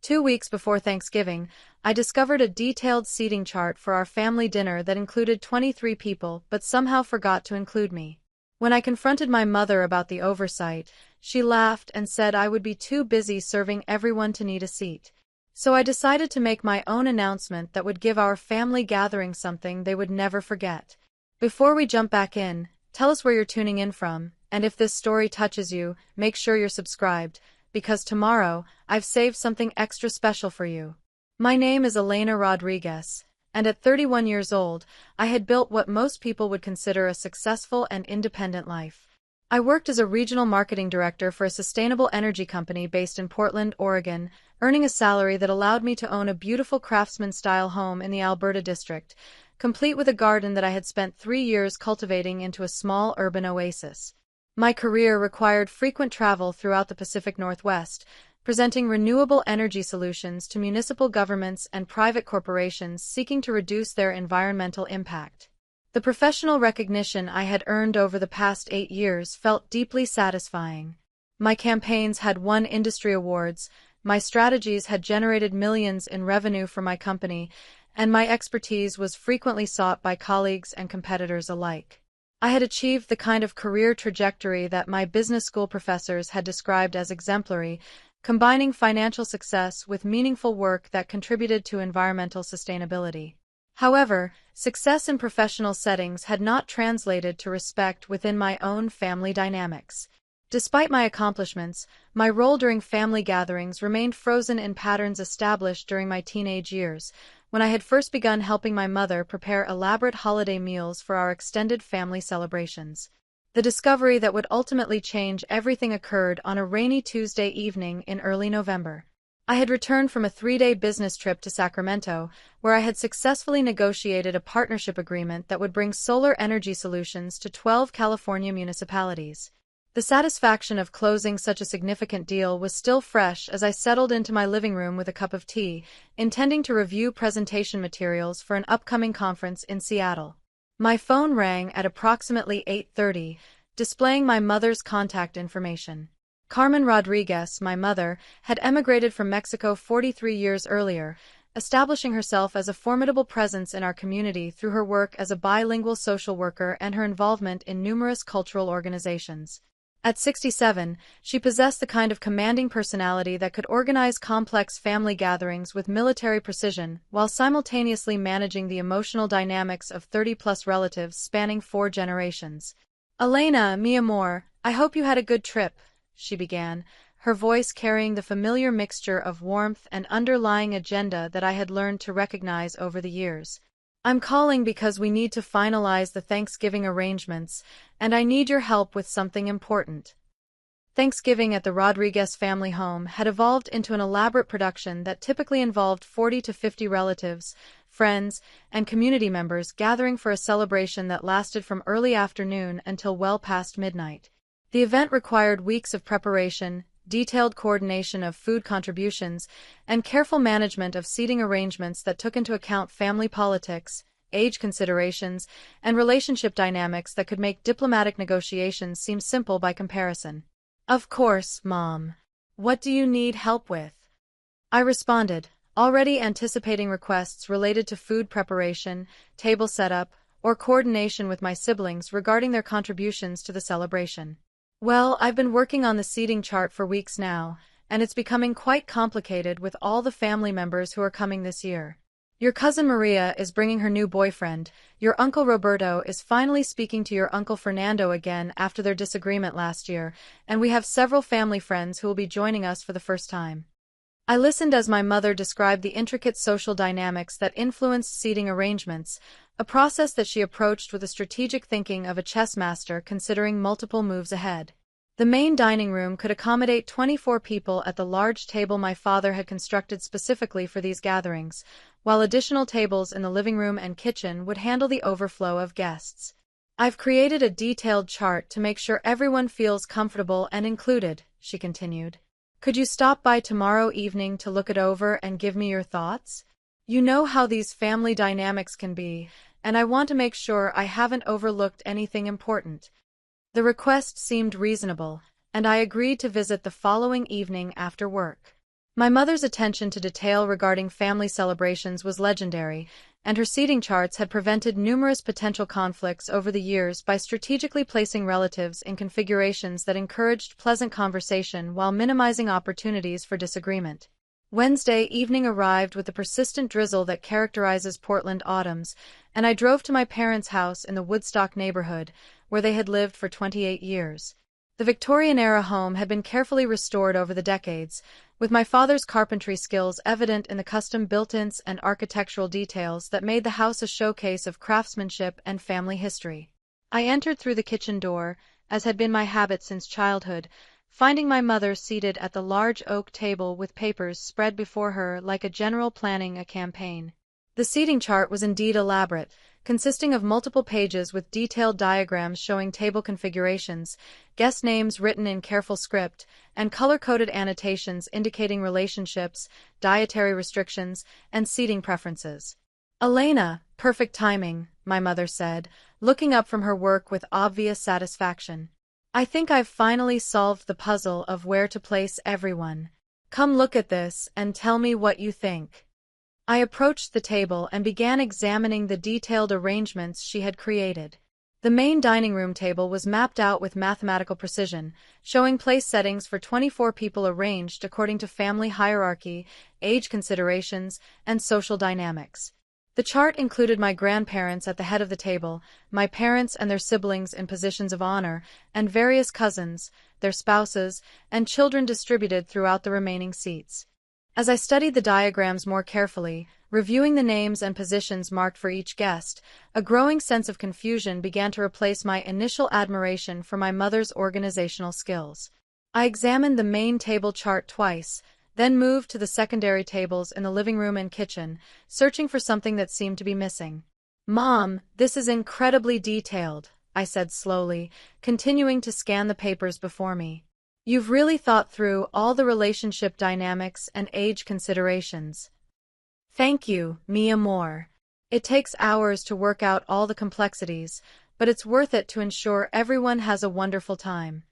2 weeks before Thanksgiving, I discovered a detailed seating chart for our family dinner that included 23 people but somehow forgot to include me. When I confronted my mother about the oversight, she laughed and said I would be too busy serving everyone to need a seat. So I decided to make my own announcement that would give our family gathering something they would never forget. Before we jump back in, tell us where you're tuning in from, and if this story touches you, make sure you're subscribed, because tomorrow, I've saved something extra special for you. My name is Elena Rodriguez, and at 31 years old, I had built what most people would consider a successful and independent life. I worked as a regional marketing director for a sustainable energy company based in Portland, Oregon, earning a salary that allowed me to own a beautiful craftsman-style home in the Alberta district, complete with a garden that I had spent 3 years cultivating into a small urban oasis. My career required frequent travel throughout the Pacific Northwest, presenting renewable energy solutions to municipal governments and private corporations seeking to reduce their environmental impact. The professional recognition I had earned over the past 8 years felt deeply satisfying. My campaigns had won industry awards, my strategies had generated millions in revenue for my company, and my expertise was frequently sought by colleagues and competitors alike. I had achieved the kind of career trajectory that my business school professors had described as exemplary, combining financial success with meaningful work that contributed to environmental sustainability. However, success in professional settings had not translated to respect within my own family dynamics. Despite my accomplishments, my role during family gatherings remained frozen in patterns established during my teenage years, when I had first begun helping my mother prepare elaborate holiday meals for our extended family celebrations. The discovery that would ultimately change everything occurred on a rainy Tuesday evening in early November. I had returned from a 3-day business trip to Sacramento, where I had successfully negotiated a partnership agreement that would bring solar energy solutions to 12 California municipalities. The satisfaction of closing such a significant deal was still fresh as I settled into my living room with a cup of tea, intending to review presentation materials for an upcoming conference in Seattle. My phone rang at approximately 8:30, displaying my mother's contact information. Carmen Rodriguez, my mother, had emigrated from Mexico 43 years earlier, establishing herself as a formidable presence in our community through her work as a bilingual social worker and her involvement in numerous cultural organizations. At 67, she possessed the kind of commanding personality that could organize complex family gatherings with military precision while simultaneously managing the emotional dynamics of 30-plus relatives spanning 4 generations. "Elena, mi amor, I hope you had a good trip," she began, her voice carrying the familiar mixture of warmth and underlying agenda that I had learned to recognize over the years. "I'm calling because we need to finalize the Thanksgiving arrangements, and I need your help with something important." Thanksgiving at the Rodriguez family home had evolved into an elaborate production that typically involved 40 to 50 relatives, friends, and community members gathering for a celebration that lasted from early afternoon until well past midnight. The event required weeks of preparation, detailed coordination of food contributions, and careful management of seating arrangements that took into account family politics, age considerations, and relationship dynamics that could make diplomatic negotiations seem simple by comparison. "Of course, Mom. What do you need help with?" I responded, already anticipating requests related to food preparation, table setup, or coordination with my siblings regarding their contributions to the celebration. "Well, I've been working on the seating chart for weeks now, and it's becoming quite complicated with all the family members who are coming this year. Your cousin Maria is bringing her new boyfriend, your uncle Roberto is finally speaking to your uncle Fernando again after their disagreement last year, and we have several family friends who will be joining us for the first time." I listened as my mother described the intricate social dynamics that influenced seating arrangements, a process that she approached with the strategic thinking of a chess master considering multiple moves ahead. The main dining room could accommodate 24 people at the large table my father had constructed specifically for these gatherings, while additional tables in the living room and kitchen would handle the overflow of guests. "I've created a detailed chart to make sure everyone feels comfortable and included," she continued. "Could you stop by tomorrow evening to look it over and give me your thoughts? You know how these family dynamics can be, and I want to make sure I haven't overlooked anything important." The request seemed reasonable, and I agreed to visit the following evening after work. My mother's attention to detail regarding family celebrations was legendary, and her seating charts had prevented numerous potential conflicts over the years by strategically placing relatives in configurations that encouraged pleasant conversation while minimizing opportunities for disagreement. Wednesday evening arrived with the persistent drizzle that characterizes Portland autumns, and I drove to my parents' house in the Woodstock neighborhood, where they had lived for 28 years. The Victorian-era home had been carefully restored over the decades, with my father's carpentry skills evident in the custom built-ins and architectural details that made the house a showcase of craftsmanship and family history. I entered through the kitchen door, as had been my habit since childhood, finding my mother seated at the large oak table with papers spread before her like a general planning a campaign. The seating chart was indeed elaborate, consisting of multiple pages with detailed diagrams showing table configurations, guest names written in careful script, and color-coded annotations indicating relationships, dietary restrictions, and seating preferences. "Elena, perfect timing," my mother said, looking up from her work with obvious satisfaction. "I think I've finally solved the puzzle of where to place everyone. Come look at this and tell me what you think." I approached the table and began examining the detailed arrangements she had created. The main dining room table was mapped out with mathematical precision, showing place settings for 24 people arranged according to family hierarchy, age considerations, and social dynamics. The chart included my grandparents at the head of the table, my parents and their siblings in positions of honor, and various cousins, their spouses, and children distributed throughout the remaining seats. As I studied the diagrams more carefully, reviewing the names and positions marked for each guest, a growing sense of confusion began to replace my initial admiration for my mother's organizational skills. I examined the main table chart twice, then moved to the secondary tables in the living room and kitchen, searching for something that seemed to be missing. "Mom, this is incredibly detailed," I said slowly, continuing to scan the papers before me. "You've really thought through all the relationship dynamics and age considerations." "Thank you, mi amor. It takes hours to work out all the complexities, but it's worth it to ensure everyone has a wonderful time."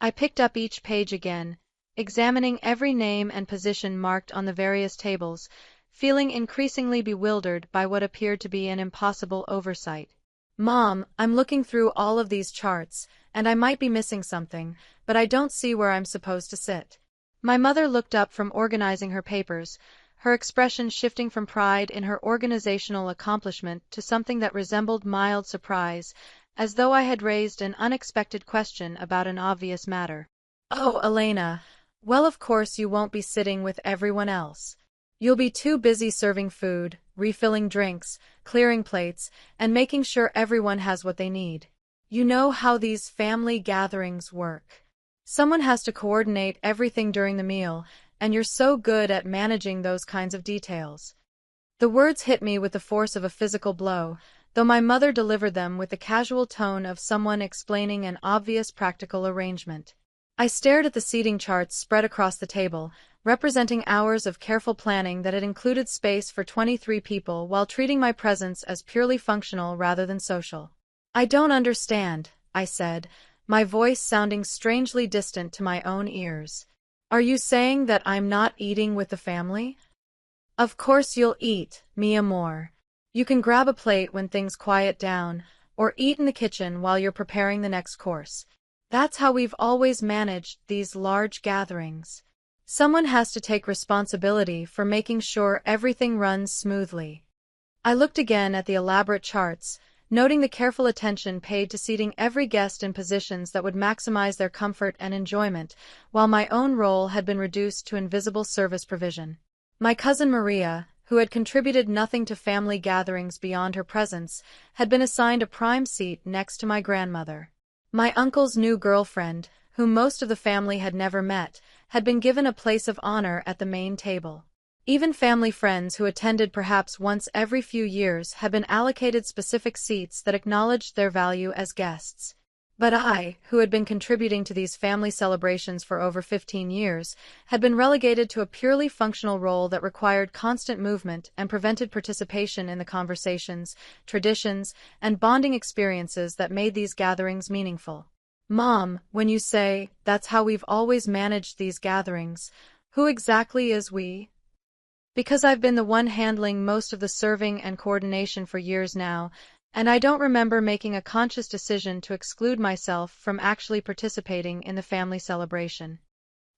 I picked up each page again, examining every name and position marked on the various tables, feeling increasingly bewildered by what appeared to be an impossible oversight. "Mom, I'm looking through all of these charts, and I might be missing something, but I don't see where I'm supposed to sit." My mother looked up from organizing her papers, her expression shifting from pride in her organizational accomplishment to something that resembled mild surprise, as though I had raised an unexpected question about an obvious matter. "Oh, Elena, well, of course you won't be sitting with everyone else. You'll be too busy serving food, refilling drinks, clearing plates, and making sure everyone has what they need. You know how these family gatherings work. Someone has to coordinate everything during the meal, and you're so good at managing those kinds of details." The words hit me with the force of a physical blow, though my mother delivered them with the casual tone of someone explaining an obvious practical arrangement. I stared at the seating charts spread across the table, representing hours of careful planning that had included space for 23 people while treating my presence as purely functional rather than social. "I don't understand," I said, my voice sounding strangely distant to my own ears. "Are you saying that I'm not eating with the family?" "Of course you'll eat, mi amor. You can grab a plate when things quiet down, or eat in the kitchen while you're preparing the next course. That's how we've always managed these large gatherings. Someone has to take responsibility for making sure everything runs smoothly." I looked again at the elaborate charts, noting the careful attention paid to seating every guest in positions that would maximize their comfort and enjoyment, while my own role had been reduced to invisible service provision. My cousin Maria, who had contributed nothing to family gatherings beyond her presence, had been assigned a prime seat next to my grandmother. My uncle's new girlfriend, whom most of the family had never met, had been given a place of honor at the main table. Even family friends who attended perhaps once every few years had been allocated specific seats that acknowledged their value as guests. But I, who had been contributing to these family celebrations for over 15 years, had been relegated to a purely functional role that required constant movement and prevented participation in the conversations, traditions, and bonding experiences that made these gatherings meaningful. "Mom, when you say, 'That's how we've always managed these gatherings,' Who exactly is we? Because I've been the one handling most of the serving and coordination for years now, and I don't remember making a conscious decision to exclude myself from actually participating in the family celebration.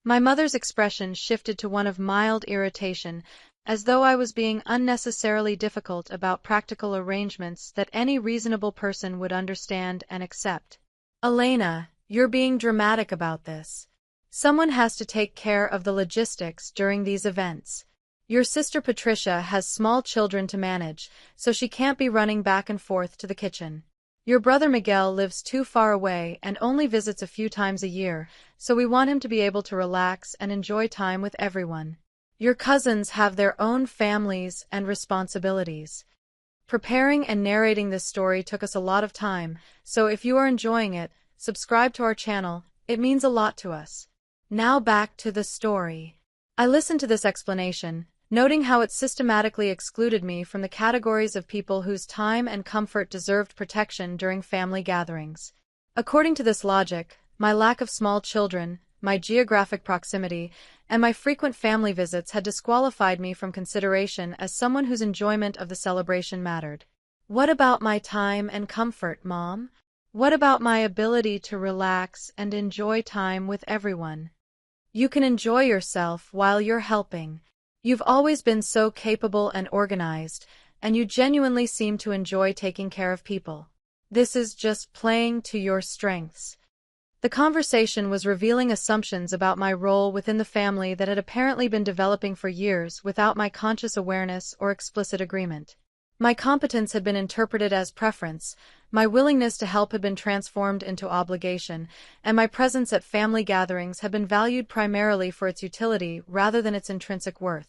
My mother's expression shifted to one of mild irritation, as though I was being unnecessarily difficult about practical arrangements that any reasonable person would understand and accept. Elena, you're being dramatic about this. Someone has to take care of the logistics during these events. Your sister Patricia has small children to manage, so she can't be running back and forth to the kitchen. Your brother Miguel lives too far away and only visits a few times a year, so we want him to be able to relax and enjoy time with everyone. Your cousins have their own families and responsibilities. Preparing and narrating this story took us a lot of time, so if you are enjoying it, subscribe to our channel, it means a lot to us. Now back to the story. I listened to this explanation, noting how it systematically excluded me from the categories of people whose time and comfort deserved protection during family gatherings. According to this logic, my lack of small children, my geographic proximity, and my frequent family visits had disqualified me from consideration as someone whose enjoyment of the celebration mattered. What about my time and comfort, Mom? What about my ability to relax and enjoy time with everyone? You can enjoy yourself while you're helping. You've always been so capable and organized, and you genuinely seem to enjoy taking care of people. This is just playing to your strengths. The conversation was revealing assumptions about my role within the family that had apparently been developing for years without my conscious awareness or explicit agreement. My competence had been interpreted as preference, my willingness to help had been transformed into obligation, and my presence at family gatherings had been valued primarily for its utility rather than its intrinsic worth.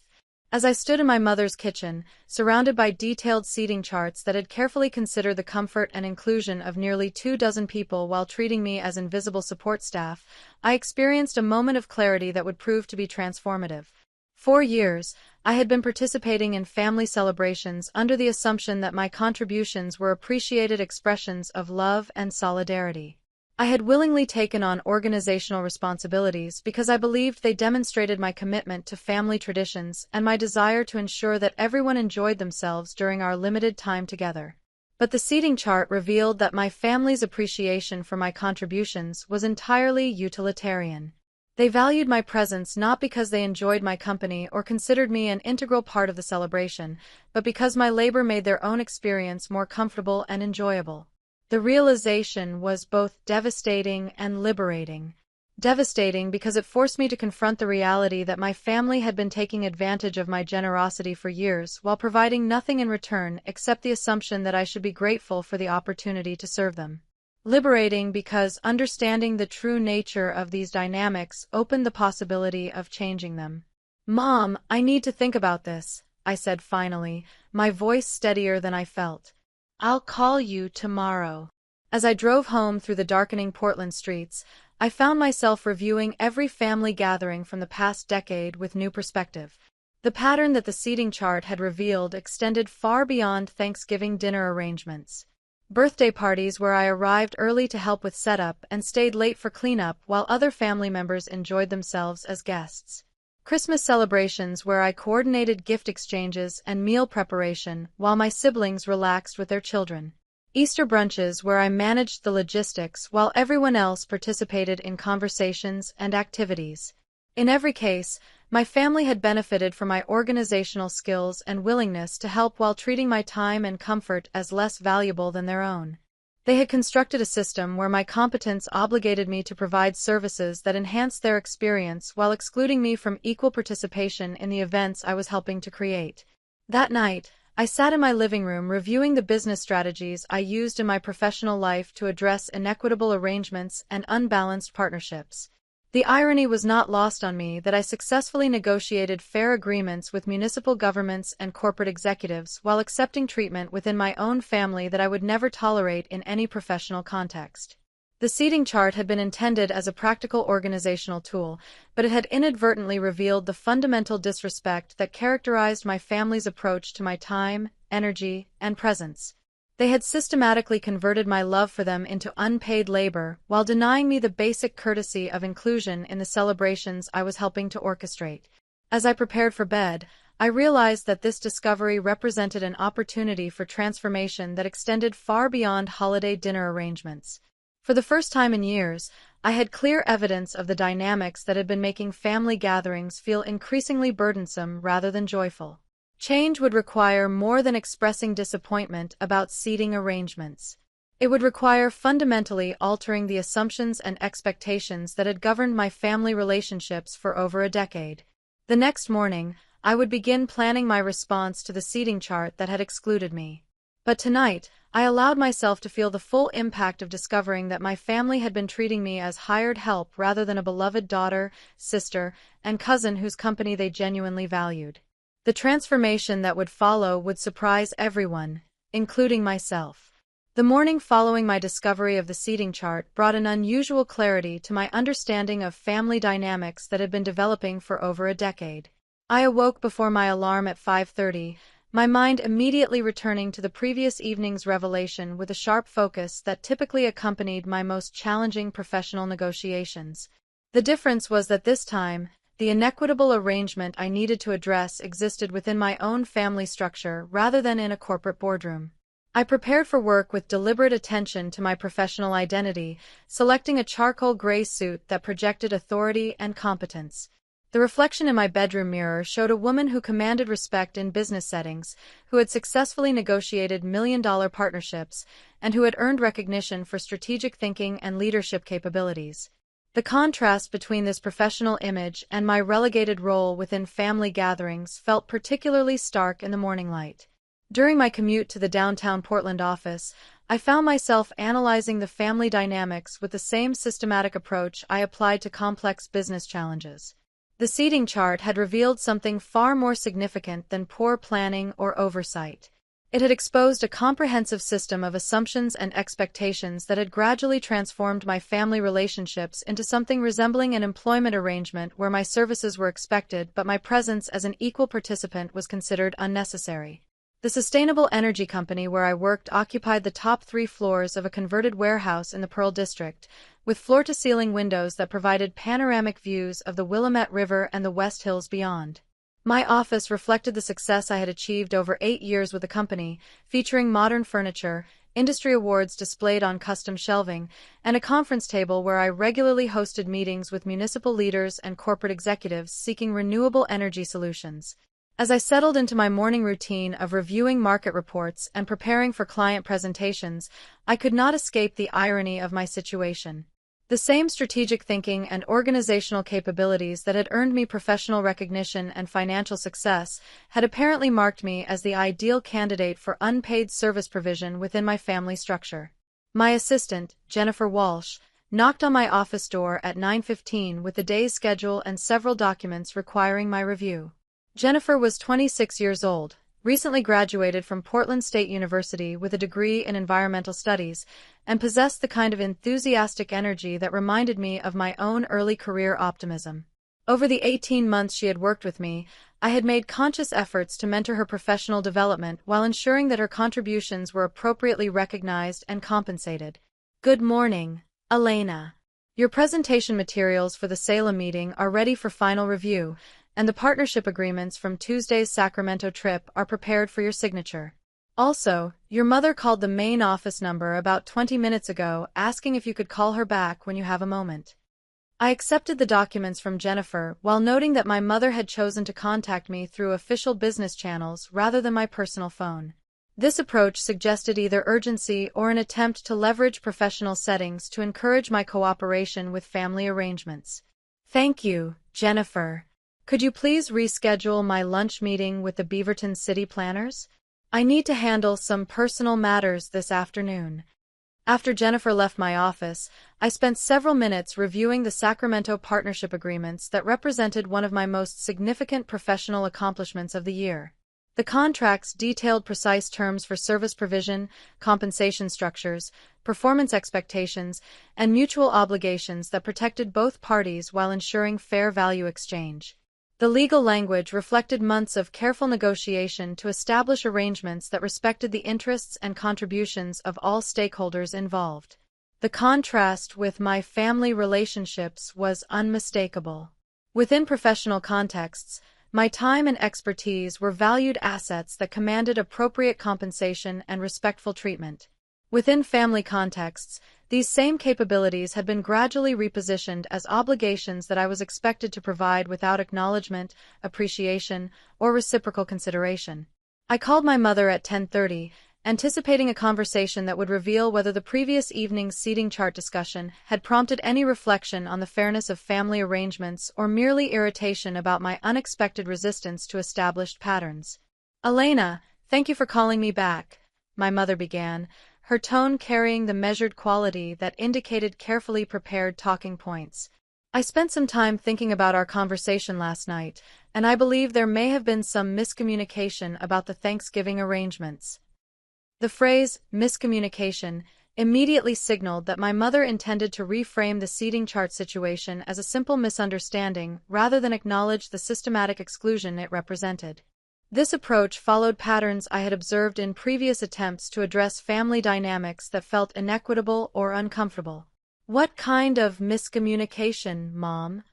As I stood in my mother's kitchen, surrounded by detailed seating charts that had carefully considered the comfort and inclusion of nearly 24 people while treating me as invisible support staff, I experienced a moment of clarity that would prove to be transformative. For years, I had been participating in family celebrations under the assumption that my contributions were appreciated expressions of love and solidarity. I had willingly taken on organizational responsibilities because I believed they demonstrated my commitment to family traditions and my desire to ensure that everyone enjoyed themselves during our limited time together. But the seating chart revealed that my family's appreciation for my contributions was entirely utilitarian. They valued my presence not because they enjoyed my company or considered me an integral part of the celebration, but because my labor made their own experience more comfortable and enjoyable. The realization was both devastating and liberating. Devastating because it forced me to confront the reality that my family had been taking advantage of my generosity for years while providing nothing in return except the assumption that I should be grateful for the opportunity to serve them. Liberating because understanding the true nature of these dynamics opened the possibility of changing them. Mom, I need to think about this, I said finally, my voice steadier than I felt. I'll call you tomorrow. As I drove home through the darkening Portland streets, I found myself reviewing every family gathering from the past decade with new perspective. The pattern that the seating chart had revealed extended far beyond Thanksgiving dinner arrangements. Birthday parties where I arrived early to help with setup and stayed late for cleanup while other family members enjoyed themselves as guests. Christmas celebrations where I coordinated gift exchanges and meal preparation while my siblings relaxed with their children. Easter brunches where I managed the logistics while everyone else participated in conversations and activities. In every case, my family had benefited from my organizational skills and willingness to help while treating my time and comfort as less valuable than their own. They had constructed a system where my competence obligated me to provide services that enhanced their experience while excluding me from equal participation in the events I was helping to create. That night, I sat in my living room reviewing the business strategies I used in my professional life to address inequitable arrangements and unbalanced partnerships. The irony was not lost on me that I successfully negotiated fair agreements with municipal governments and corporate executives while accepting treatment within my own family that I would never tolerate in any professional context. The seating chart had been intended as a practical organizational tool, but it had inadvertently revealed the fundamental disrespect that characterized my family's approach to my time, energy, and presence. They had systematically converted my love for them into unpaid labor while denying me the basic courtesy of inclusion in the celebrations I was helping to orchestrate. As I prepared for bed, I realized that this discovery represented an opportunity for transformation that extended far beyond holiday dinner arrangements. For the first time in years, I had clear evidence of the dynamics that had been making family gatherings feel increasingly burdensome rather than joyful. Change would require more than expressing disappointment about seating arrangements. It would require fundamentally altering the assumptions and expectations that had governed my family relationships for over a decade. The next morning, I would begin planning my response to the seating chart that had excluded me. But tonight, I allowed myself to feel the full impact of discovering that my family had been treating me as hired help rather than a beloved daughter, sister, and cousin whose company they genuinely valued. The transformation that would follow would surprise everyone, including myself. The morning following my discovery of the seating chart brought an unusual clarity to my understanding of family dynamics that had been developing for over a decade. I awoke before my alarm at 5:30, my mind immediately returning to the previous evening's revelation with a sharp focus that typically accompanied my most challenging professional negotiations. The difference was that this time, the inequitable arrangement I needed to address existed within my own family structure rather than in a corporate boardroom. I prepared for work with deliberate attention to my professional identity, selecting a charcoal gray suit that projected authority and competence. The reflection in my bedroom mirror showed a woman who commanded respect in business settings, who had successfully negotiated million-dollar partnerships, and who had earned recognition for strategic thinking and leadership capabilities. The contrast between this professional image and my relegated role within family gatherings felt particularly stark in the morning light. During my commute to the downtown Portland office, I found myself analyzing the family dynamics with the same systematic approach I applied to complex business challenges. The seating chart had revealed something far more significant than poor planning or oversight. It had exposed a comprehensive system of assumptions and expectations that had gradually transformed my family relationships into something resembling an employment arrangement where my services were expected but my presence as an equal participant was considered unnecessary. The sustainable energy company where I worked occupied the top 3 floors of a converted warehouse in the Pearl District, with floor-to-ceiling windows that provided panoramic views of the Willamette River and the West Hills beyond. My office reflected the success I had achieved over 8 years with the company, featuring modern furniture, industry awards displayed on custom shelving, and a conference table where I regularly hosted meetings with municipal leaders and corporate executives seeking renewable energy solutions. As I settled into my morning routine of reviewing market reports and preparing for client presentations, I could not escape the irony of my situation. The same strategic thinking and organizational capabilities that had earned me professional recognition and financial success had apparently marked me as the ideal candidate for unpaid service provision within my family structure. My assistant, Jennifer Walsh, knocked on my office door at 9:15 with the day's schedule and several documents requiring my review. Jennifer was 26 years old, recently graduated from Portland State University with a degree in environmental studies, and possessed the kind of enthusiastic energy that reminded me of my own early career optimism. Over the 18 months she had worked with me, I had made conscious efforts to mentor her professional development while ensuring that her contributions were appropriately recognized and compensated. "Good morning, Elena. Your presentation materials for the Salem meeting are ready for final review, and the partnership agreements from Tuesday's Sacramento trip are prepared for your signature. Also, your mother called the main office number about 20 minutes ago asking if you could call her back when you have a moment." I accepted the documents from Jennifer while noting that my mother had chosen to contact me through official business channels rather than my personal phone. This approach suggested either urgency or an attempt to leverage professional settings to encourage my cooperation with family arrangements. "Thank you, Jennifer. Could you please reschedule my lunch meeting with the Beaverton City Planners? I need to handle some personal matters this afternoon." After Jennifer left my office, I spent several minutes reviewing the Sacramento partnership agreements that represented one of my most significant professional accomplishments of the year. The contracts detailed precise terms for service provision, compensation structures, performance expectations, and mutual obligations that protected both parties while ensuring fair value exchange. The legal language reflected months of careful negotiation to establish arrangements that respected the interests and contributions of all stakeholders involved. The contrast with my family relationships was unmistakable. Within professional contexts, my time and expertise were valued assets that commanded appropriate compensation and respectful treatment. Within family contexts, these same capabilities had been gradually repositioned as obligations that I was expected to provide without acknowledgement, appreciation, or reciprocal consideration. I called my mother at 10:30, anticipating a conversation that would reveal whether the previous evening's seating chart discussion had prompted any reflection on the fairness of family arrangements or merely irritation about my unexpected resistance to established patterns. "Elena, thank you for calling me back," my mother began, her tone carrying the measured quality that indicated carefully prepared talking points. "I spent some time thinking about our conversation last night, and I believe there may have been some miscommunication about the Thanksgiving arrangements." The phrase, miscommunication, immediately signaled that my mother intended to reframe the seating chart situation as a simple misunderstanding rather than acknowledge the systematic exclusion it represented. This approach followed patterns I had observed in previous attempts to address family dynamics that felt inequitable or uncomfortable. "What kind of miscommunication, Mom?"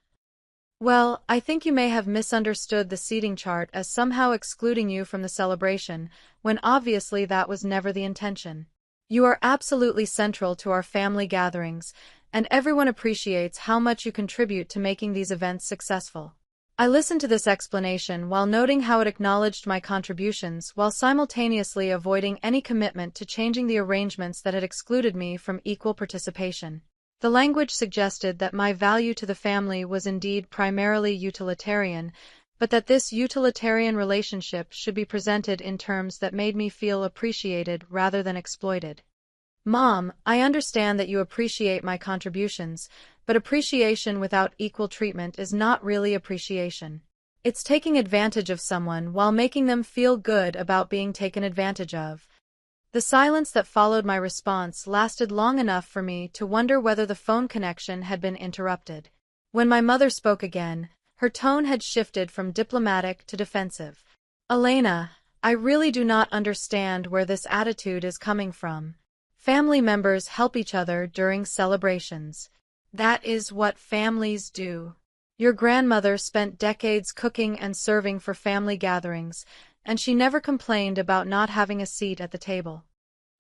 "Well, I think you may have misunderstood the seating chart as somehow excluding you from the celebration, when obviously that was never the intention. You are absolutely central to our family gatherings, and everyone appreciates how much you contribute to making these events successful." I listened to this explanation while noting how it acknowledged my contributions while simultaneously avoiding any commitment to changing the arrangements that had excluded me from equal participation. The language suggested that my value to the family was indeed primarily utilitarian, but that this utilitarian relationship should be presented in terms that made me feel appreciated rather than exploited. "Mom, I understand that you appreciate my contributions, but appreciation without equal treatment is not really appreciation. It's taking advantage of someone while making them feel good about being taken advantage of." The silence that followed my response lasted long enough for me to wonder whether the phone connection had been interrupted. When my mother spoke again, her tone had shifted from diplomatic to defensive. "Elena, I really do not understand where this attitude is coming from. Family members help each other during celebrations. That is what families do. Your grandmother spent decades cooking and serving for family gatherings, and she never complained about not having a seat at the table."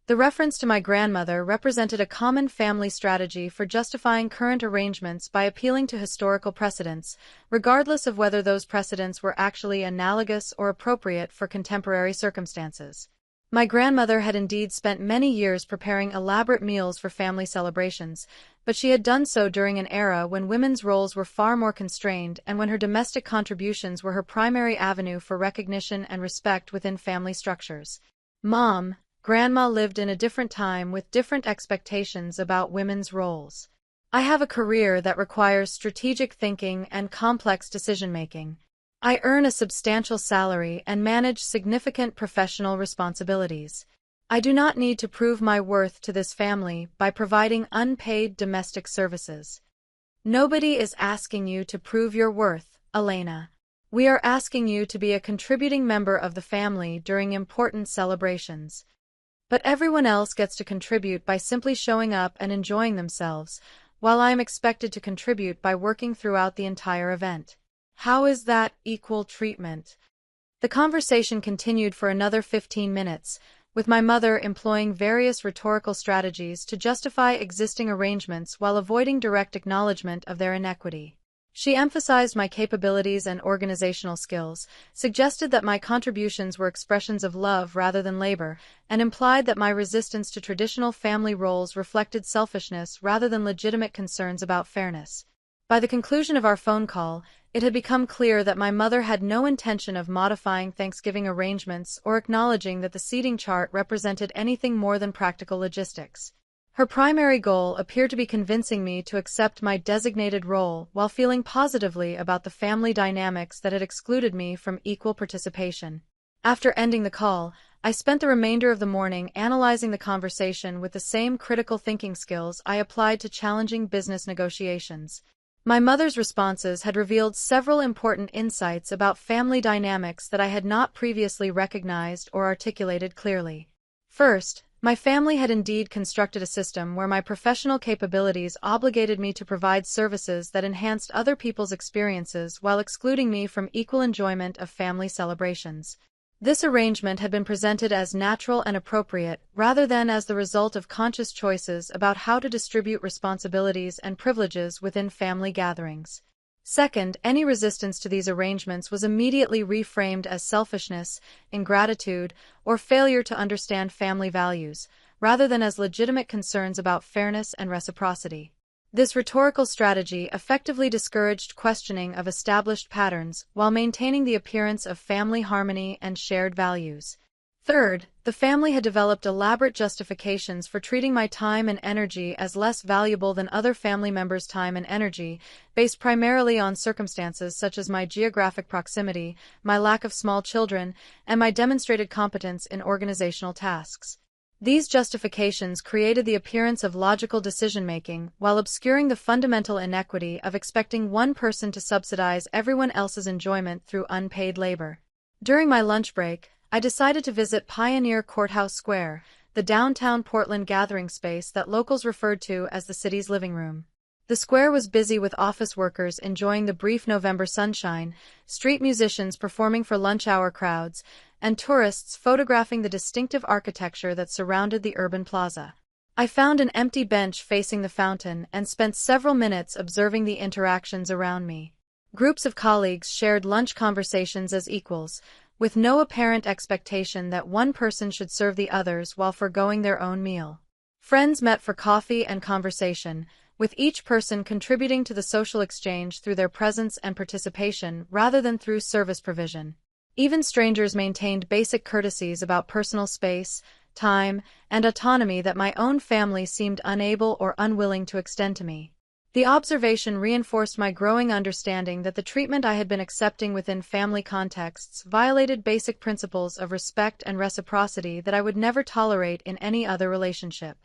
The reference to my grandmother represented a common family strategy for justifying current arrangements by appealing to historical precedents, regardless of whether those precedents were actually analogous or appropriate for contemporary circumstances. My grandmother had indeed spent many years preparing elaborate meals for family celebrations, but she had done so during an era when women's roles were far more constrained and when her domestic contributions were her primary avenue for recognition and respect within family structures. "Mom, Grandma lived in a different time with different expectations about women's roles. I have a career that requires strategic thinking and complex decision-making. I earn a substantial salary and manage significant professional responsibilities. I do not need to prove my worth to this family by providing unpaid domestic services." "Nobody is asking you to prove your worth, Elena. We are asking you to be a contributing member of the family during important celebrations. But everyone else gets to contribute by simply showing up and enjoying themselves, while I am expected to contribute by working throughout the entire event. How is that equal treatment?" The conversation continued for another 15 minutes, with my mother employing various rhetorical strategies to justify existing arrangements while avoiding direct acknowledgement of their inequity. She emphasized my capabilities and organizational skills, suggested that my contributions were expressions of love rather than labor, and implied that my resistance to traditional family roles reflected selfishness rather than legitimate concerns about fairness. By the conclusion of our phone call, it had become clear that my mother had no intention of modifying Thanksgiving arrangements or acknowledging that the seating chart represented anything more than practical logistics. Her primary goal appeared to be convincing me to accept my designated role while feeling positively about the family dynamics that had excluded me from equal participation. After ending the call, I spent the remainder of the morning analyzing the conversation with the same critical thinking skills I applied to challenging business negotiations. My mother's responses had revealed several important insights about family dynamics that I had not previously recognized or articulated clearly. First, my family had indeed constructed a system where my professional capabilities obligated me to provide services that enhanced other people's experiences while excluding me from equal enjoyment of family celebrations. This arrangement had been presented as natural and appropriate, rather than as the result of conscious choices about how to distribute responsibilities and privileges within family gatherings. Second, any resistance to these arrangements was immediately reframed as selfishness, ingratitude, or failure to understand family values, rather than as legitimate concerns about fairness and reciprocity. This rhetorical strategy effectively discouraged questioning of established patterns while maintaining the appearance of family harmony and shared values. Third, the family had developed elaborate justifications for treating my time and energy as less valuable than other family members' time and energy, based primarily on circumstances such as my geographic proximity, my lack of small children, and my demonstrated competence in organizational tasks. These justifications created the appearance of logical decision-making while obscuring the fundamental inequity of expecting one person to subsidize everyone else's enjoyment through unpaid labor. During my lunch break, I decided to visit Pioneer Courthouse Square, the downtown Portland gathering space that locals referred to as the city's living room. The square was busy with office workers enjoying the brief November sunshine, street musicians performing for lunch hour crowds, and tourists photographing the distinctive architecture that surrounded the urban plaza. I found an empty bench facing the fountain and spent several minutes observing the interactions around me. Groups of colleagues shared lunch conversations as equals, with no apparent expectation that one person should serve the others while forgoing their own meal. Friends met for coffee and conversation, with each person contributing to the social exchange through their presence and participation rather than through service provision. Even strangers maintained basic courtesies about personal space, time, and autonomy that my own family seemed unable or unwilling to extend to me. The observation reinforced my growing understanding that the treatment I had been accepting within family contexts violated basic principles of respect and reciprocity that I would never tolerate in any other relationship.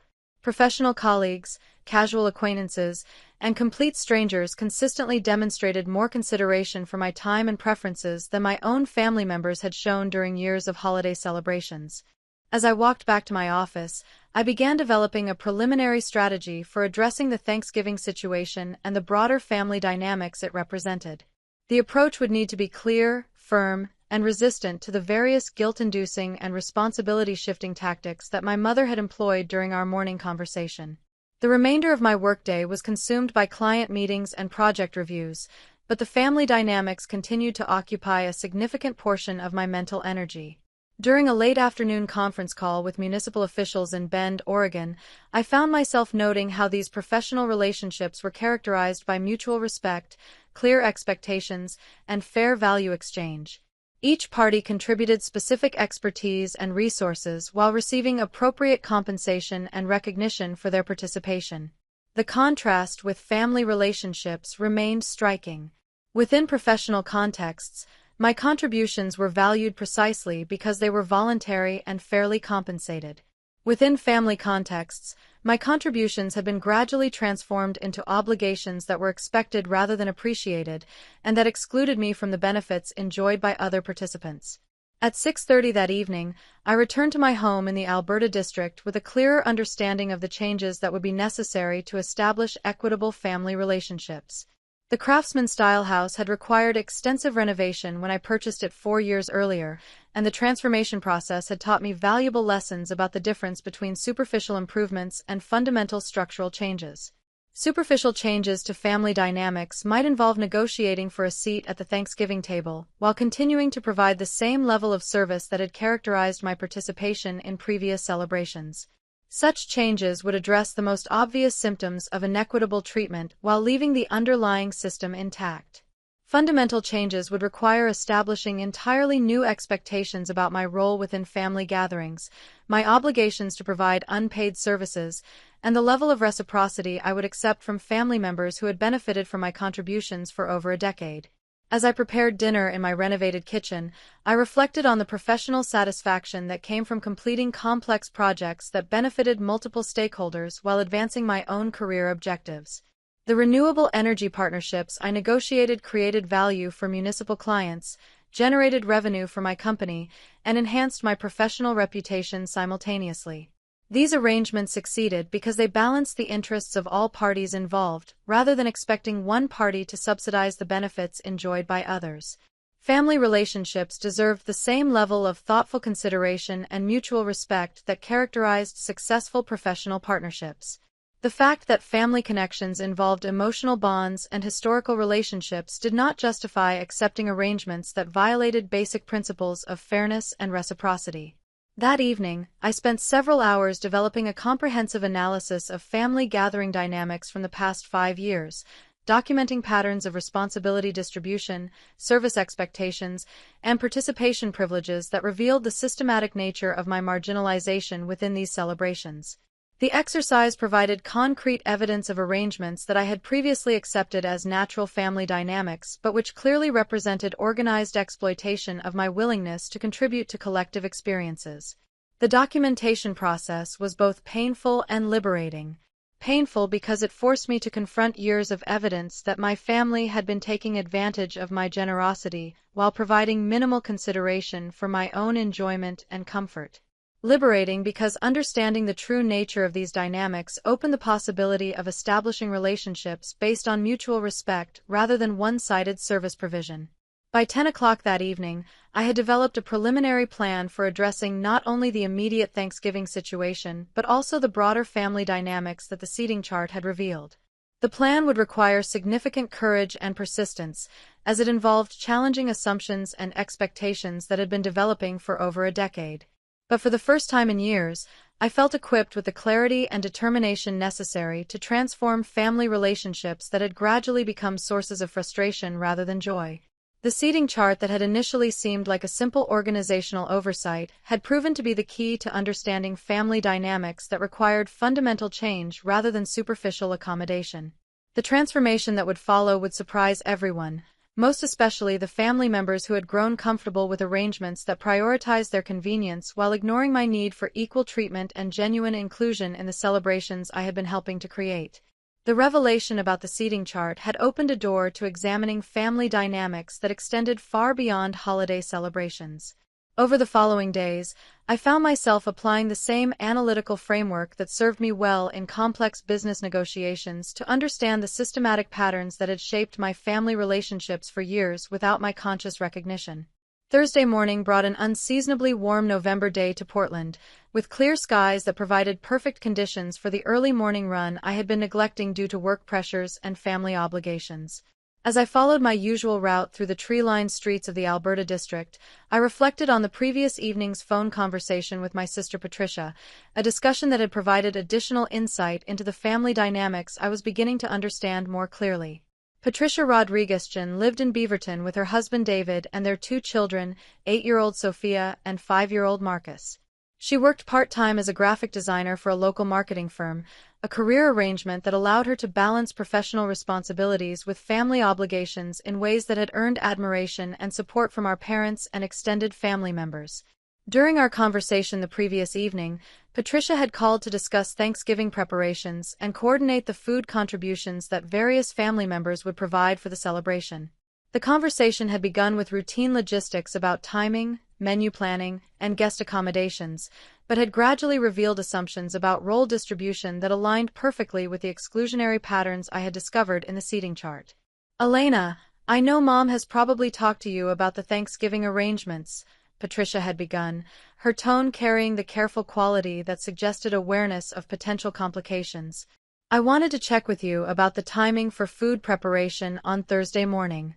Professional colleagues, casual acquaintances, and complete strangers consistently demonstrated more consideration for my time and preferences than my own family members had shown during years of holiday celebrations. As I walked back to my office, I began developing a preliminary strategy for addressing the Thanksgiving situation and the broader family dynamics it represented. The approach would need to be clear, firm, and resistant to the various guilt-inducing and responsibility-shifting tactics that my mother had employed during our morning conversation. The remainder of my workday was consumed by client meetings and project reviews, but the family dynamics continued to occupy a significant portion of my mental energy. During a late afternoon conference call with municipal officials in Bend, Oregon, I found myself noting how these professional relationships were characterized by mutual respect, clear expectations, and fair value exchange. Each party contributed specific expertise and resources while receiving appropriate compensation and recognition for their participation. The contrast with family relationships remained striking. Within professional contexts, my contributions were valued precisely because they were voluntary and fairly compensated. Within family contexts, my contributions had been gradually transformed into obligations that were expected rather than appreciated, and that excluded me from the benefits enjoyed by other participants. At 6:30 that evening, I returned to my home in the Alberta district with a clearer understanding of the changes that would be necessary to establish equitable family relationships. The Craftsman-style house had required extensive renovation when I purchased it 4 years earlier, and the transformation process had taught me valuable lessons about the difference between superficial improvements and fundamental structural changes. Superficial changes to family dynamics might involve negotiating for a seat at the Thanksgiving table, while continuing to provide the same level of service that had characterized my participation in previous celebrations. Such changes would address the most obvious symptoms of inequitable treatment while leaving the underlying system intact. Fundamental changes would require establishing entirely new expectations about my role within family gatherings, my obligations to provide unpaid services, and the level of reciprocity I would accept from family members who had benefited from my contributions for over a decade. As I prepared dinner in my renovated kitchen, I reflected on the professional satisfaction that came from completing complex projects that benefited multiple stakeholders while advancing my own career objectives. The renewable energy partnerships I negotiated created value for municipal clients, generated revenue for my company, and enhanced my professional reputation simultaneously. These arrangements succeeded because they balanced the interests of all parties involved, rather than expecting one party to subsidize the benefits enjoyed by others. Family relationships deserved the same level of thoughtful consideration and mutual respect that characterized successful professional partnerships. The fact that family connections involved emotional bonds and historical relationships did not justify accepting arrangements that violated basic principles of fairness and reciprocity. That evening, I spent several hours developing a comprehensive analysis of family gathering dynamics from the past 5 years, documenting patterns of responsibility distribution, service expectations, and participation privileges that revealed the systematic nature of my marginalization within these celebrations. The exercise provided concrete evidence of arrangements that I had previously accepted as natural family dynamics but which clearly represented organized exploitation of my willingness to contribute to collective experiences. The documentation process was both painful and liberating. Painful because it forced me to confront years of evidence that my family had been taking advantage of my generosity while providing minimal consideration for my own enjoyment and comfort. Liberating because understanding the true nature of these dynamics opened the possibility of establishing relationships based on mutual respect rather than one-sided service provision. By 10 o'clock that evening, I had developed a preliminary plan for addressing not only the immediate Thanksgiving situation but also the broader family dynamics that the seating chart had revealed. The plan would require significant courage and persistence, as it involved challenging assumptions and expectations that had been developing for over a decade. But for the first time in years, I felt equipped with the clarity and determination necessary to transform family relationships that had gradually become sources of frustration rather than joy. The seating chart that had initially seemed like a simple organizational oversight had proven to be the key to understanding family dynamics that required fundamental change rather than superficial accommodation. The transformation that would follow would surprise everyone, most especially the family members who had grown comfortable with arrangements that prioritized their convenience while ignoring my need for equal treatment and genuine inclusion in the celebrations I had been helping to create. The revelation about the seating chart had opened a door to examining family dynamics that extended far beyond holiday celebrations. Over the following days, I found myself applying the same analytical framework that served me well in complex business negotiations to understand the systematic patterns that had shaped my family relationships for years without my conscious recognition. Thursday morning brought an unseasonably warm November day to Portland, with clear skies that provided perfect conditions for the early morning run I had been neglecting due to work pressures and family obligations. As I followed my usual route through the tree-lined streets of the Alberta district, I reflected on the previous evening's phone conversation with my sister Patricia, a discussion that had provided additional insight into the family dynamics I was beginning to understand more clearly. Patricia Rodriguez-Jan lived in Beaverton with her husband David and their 2 children, 8-year-old Sophia and 5-year-old Marcus. She worked part-time as a graphic designer for a local marketing firm, a career arrangement that allowed her to balance professional responsibilities with family obligations in ways that had earned admiration and support from our parents and extended family members. During our conversation the previous evening, Patricia had called to discuss Thanksgiving preparations and coordinate the food contributions that various family members would provide for the celebration. The conversation had begun with routine logistics about timing, menu planning, and guest accommodations, but had gradually revealed assumptions about role distribution that aligned perfectly with the exclusionary patterns I had discovered in the seating chart. "Elena, I know Mom has probably talked to you about the Thanksgiving arrangements," Patricia had begun, her tone carrying the careful quality that suggested awareness of potential complications. "I wanted to check with you about the timing for food preparation on Thursday morning."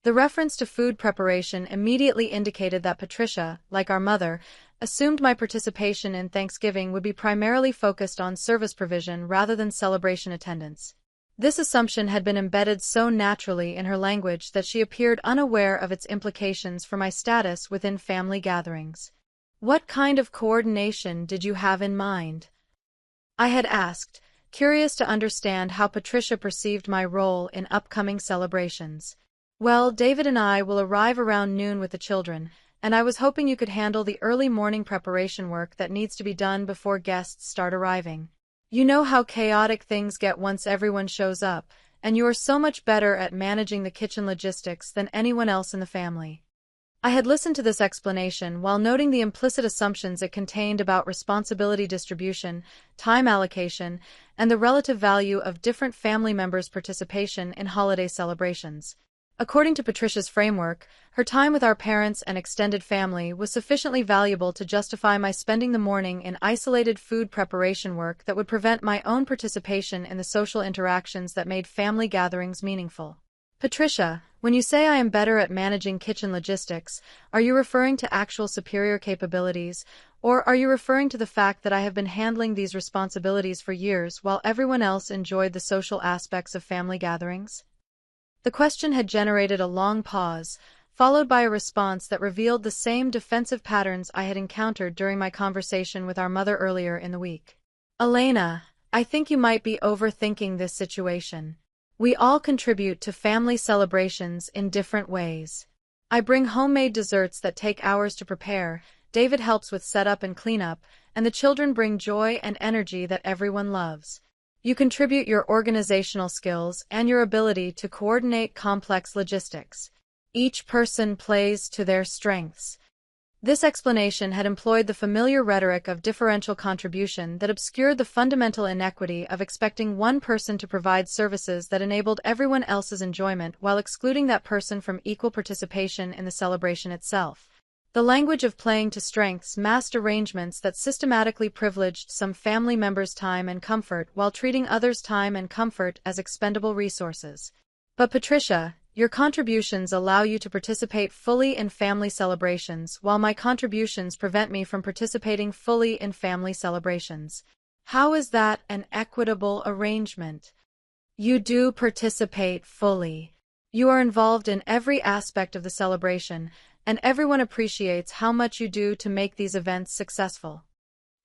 The reference to food preparation immediately indicated that Patricia, like our mother, assumed my participation in Thanksgiving would be primarily focused on service provision rather than celebration attendance. This assumption had been embedded so naturally in her language that she appeared unaware of its implications for my status within family gatherings. "What kind of coordination did you have in mind?" I had asked, curious to understand how Patricia perceived my role in upcoming celebrations. "Well, David and I will arrive around noon with the children, and I was hoping you could handle the early morning preparation work that needs to be done before guests start arriving." You know how chaotic things get once everyone shows up, and you are so much better at managing the kitchen logistics than anyone else in the family. I had listened to this explanation while noting the implicit assumptions it contained about responsibility distribution, time allocation, and the relative value of different family members' participation in holiday celebrations. According to Patricia's framework, her time with our parents and extended family was sufficiently valuable to justify my spending the morning in isolated food preparation work that would prevent my own participation in the social interactions that made family gatherings meaningful. Patricia, when you say I am better at managing kitchen logistics, are you referring to actual superior capabilities, or are you referring to the fact that I have been handling these responsibilities for years while everyone else enjoyed the social aspects of family gatherings? The question had generated a long pause, followed by a response that revealed the same defensive patterns I had encountered during my conversation with our mother earlier in the week. Elena, I think you might be overthinking this situation. We all contribute to family celebrations in different ways. I bring homemade desserts that take hours to prepare, David helps with setup and cleanup, and the children bring joy and energy that everyone loves. You contribute your organizational skills and your ability to coordinate complex logistics. Each person plays to their strengths. This explanation had employed the familiar rhetoric of differential contribution that obscured the fundamental inequity of expecting one person to provide services that enabled everyone else's enjoyment while excluding that person from equal participation in the celebration itself. The language of playing to strengths masked arrangements that systematically privileged some family members' time and comfort while treating others' time and comfort as expendable resources. But Patricia, your contributions allow you to participate fully in family celebrations, while my contributions prevent me from participating fully in family celebrations. How is that an equitable arrangement? You do participate fully. You are involved in every aspect of the celebration, and everyone appreciates how much you do to make these events successful.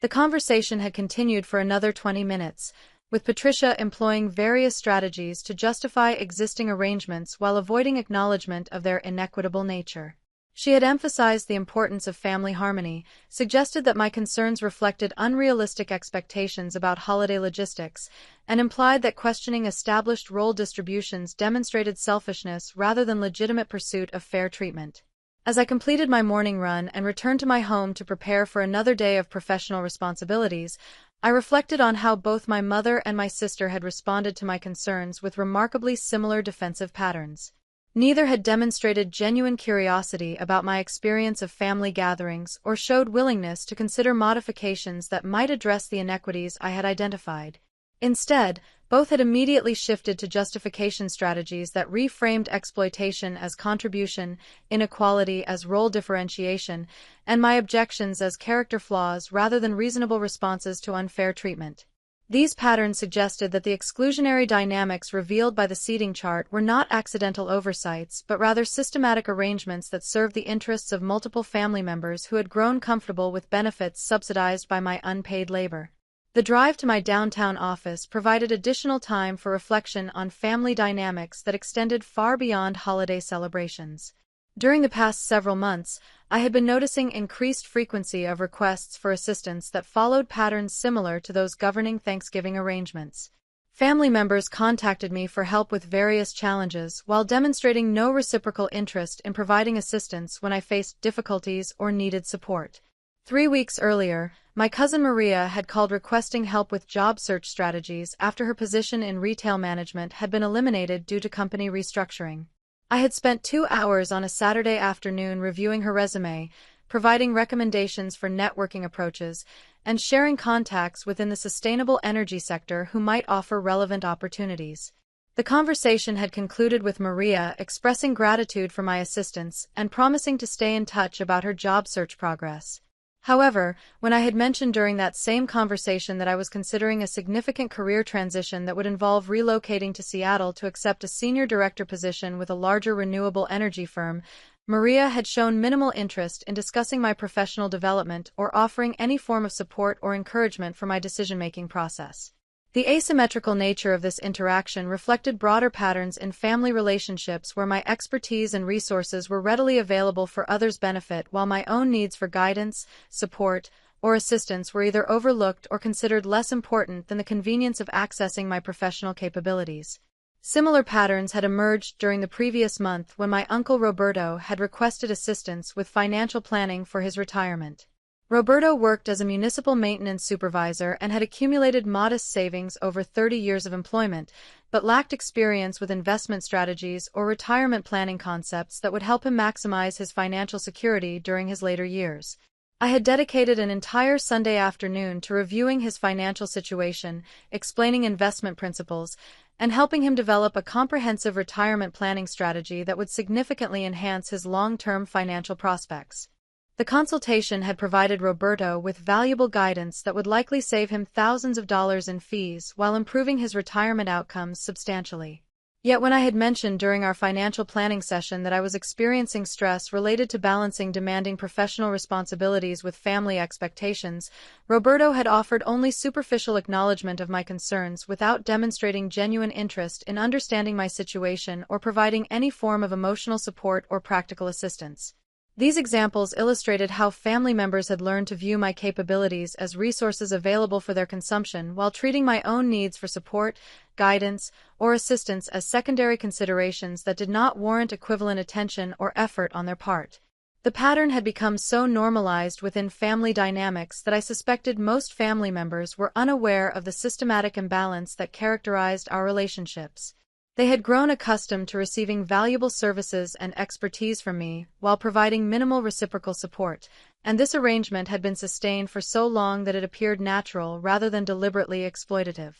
The conversation had continued for another 20 minutes, with Patricia employing various strategies to justify existing arrangements while avoiding acknowledgement of their inequitable nature. She had emphasized the importance of family harmony, suggested that my concerns reflected unrealistic expectations about holiday logistics, and implied that questioning established role distributions demonstrated selfishness rather than legitimate pursuit of fair treatment. As I completed my morning run and returned to my home to prepare for another day of professional responsibilities, I reflected on how both my mother and my sister had responded to my concerns with remarkably similar defensive patterns. Neither had demonstrated genuine curiosity about my experience of family gatherings or showed willingness to consider modifications that might address the inequities I had identified. Instead, both had immediately shifted to justification strategies that reframed exploitation as contribution, inequality as role differentiation, and my objections as character flaws rather than reasonable responses to unfair treatment. These patterns suggested that the exclusionary dynamics revealed by the seating chart were not accidental oversights but rather systematic arrangements that served the interests of multiple family members who had grown comfortable with benefits subsidized by my unpaid labor. The drive to my downtown office provided additional time for reflection on family dynamics that extended far beyond holiday celebrations. During the past several months, I had been noticing increased frequency of requests for assistance that followed patterns similar to those governing Thanksgiving arrangements. Family members contacted me for help with various challenges while demonstrating no reciprocal interest in providing assistance when I faced difficulties or needed support. 3 weeks earlier, my cousin Maria had called requesting help with job search strategies after her position in retail management had been eliminated due to company restructuring. I had spent 2 hours on a Saturday afternoon reviewing her resume, providing recommendations for networking approaches, and sharing contacts within the sustainable energy sector who might offer relevant opportunities. The conversation had concluded with Maria expressing gratitude for my assistance and promising to stay in touch about her job search progress. However, when I had mentioned during that same conversation that I was considering a significant career transition that would involve relocating to Seattle to accept a senior director position with a larger renewable energy firm, Maria had shown minimal interest in discussing my professional development or offering any form of support or encouragement for my decision-making process. The asymmetrical nature of this interaction reflected broader patterns in family relationships where my expertise and resources were readily available for others' benefit while my own needs for guidance, support, or assistance were either overlooked or considered less important than the convenience of accessing my professional capabilities. Similar patterns had emerged during the previous month when my uncle Roberto had requested assistance with financial planning for his retirement. Roberto worked as a municipal maintenance supervisor and had accumulated modest savings over 30 years of employment, but lacked experience with investment strategies or retirement planning concepts that would help him maximize his financial security during his later years. I had dedicated an entire Sunday afternoon to reviewing his financial situation, explaining investment principles, and helping him develop a comprehensive retirement planning strategy that would significantly enhance his long-term financial prospects. The consultation had provided Roberto with valuable guidance that would likely save him thousands of dollars in fees while improving his retirement outcomes substantially. Yet when I had mentioned during our financial planning session that I was experiencing stress related to balancing demanding professional responsibilities with family expectations, Roberto had offered only superficial acknowledgement of my concerns without demonstrating genuine interest in understanding my situation or providing any form of emotional support or practical assistance. These examples illustrated how family members had learned to view my capabilities as resources available for their consumption while treating my own needs for support, guidance, or assistance as secondary considerations that did not warrant equivalent attention or effort on their part. The pattern had become so normalized within family dynamics that I suspected most family members were unaware of the systematic imbalance that characterized our relationships. They had grown accustomed to receiving valuable services and expertise from me while providing minimal reciprocal support, and this arrangement had been sustained for so long that it appeared natural rather than deliberately exploitative.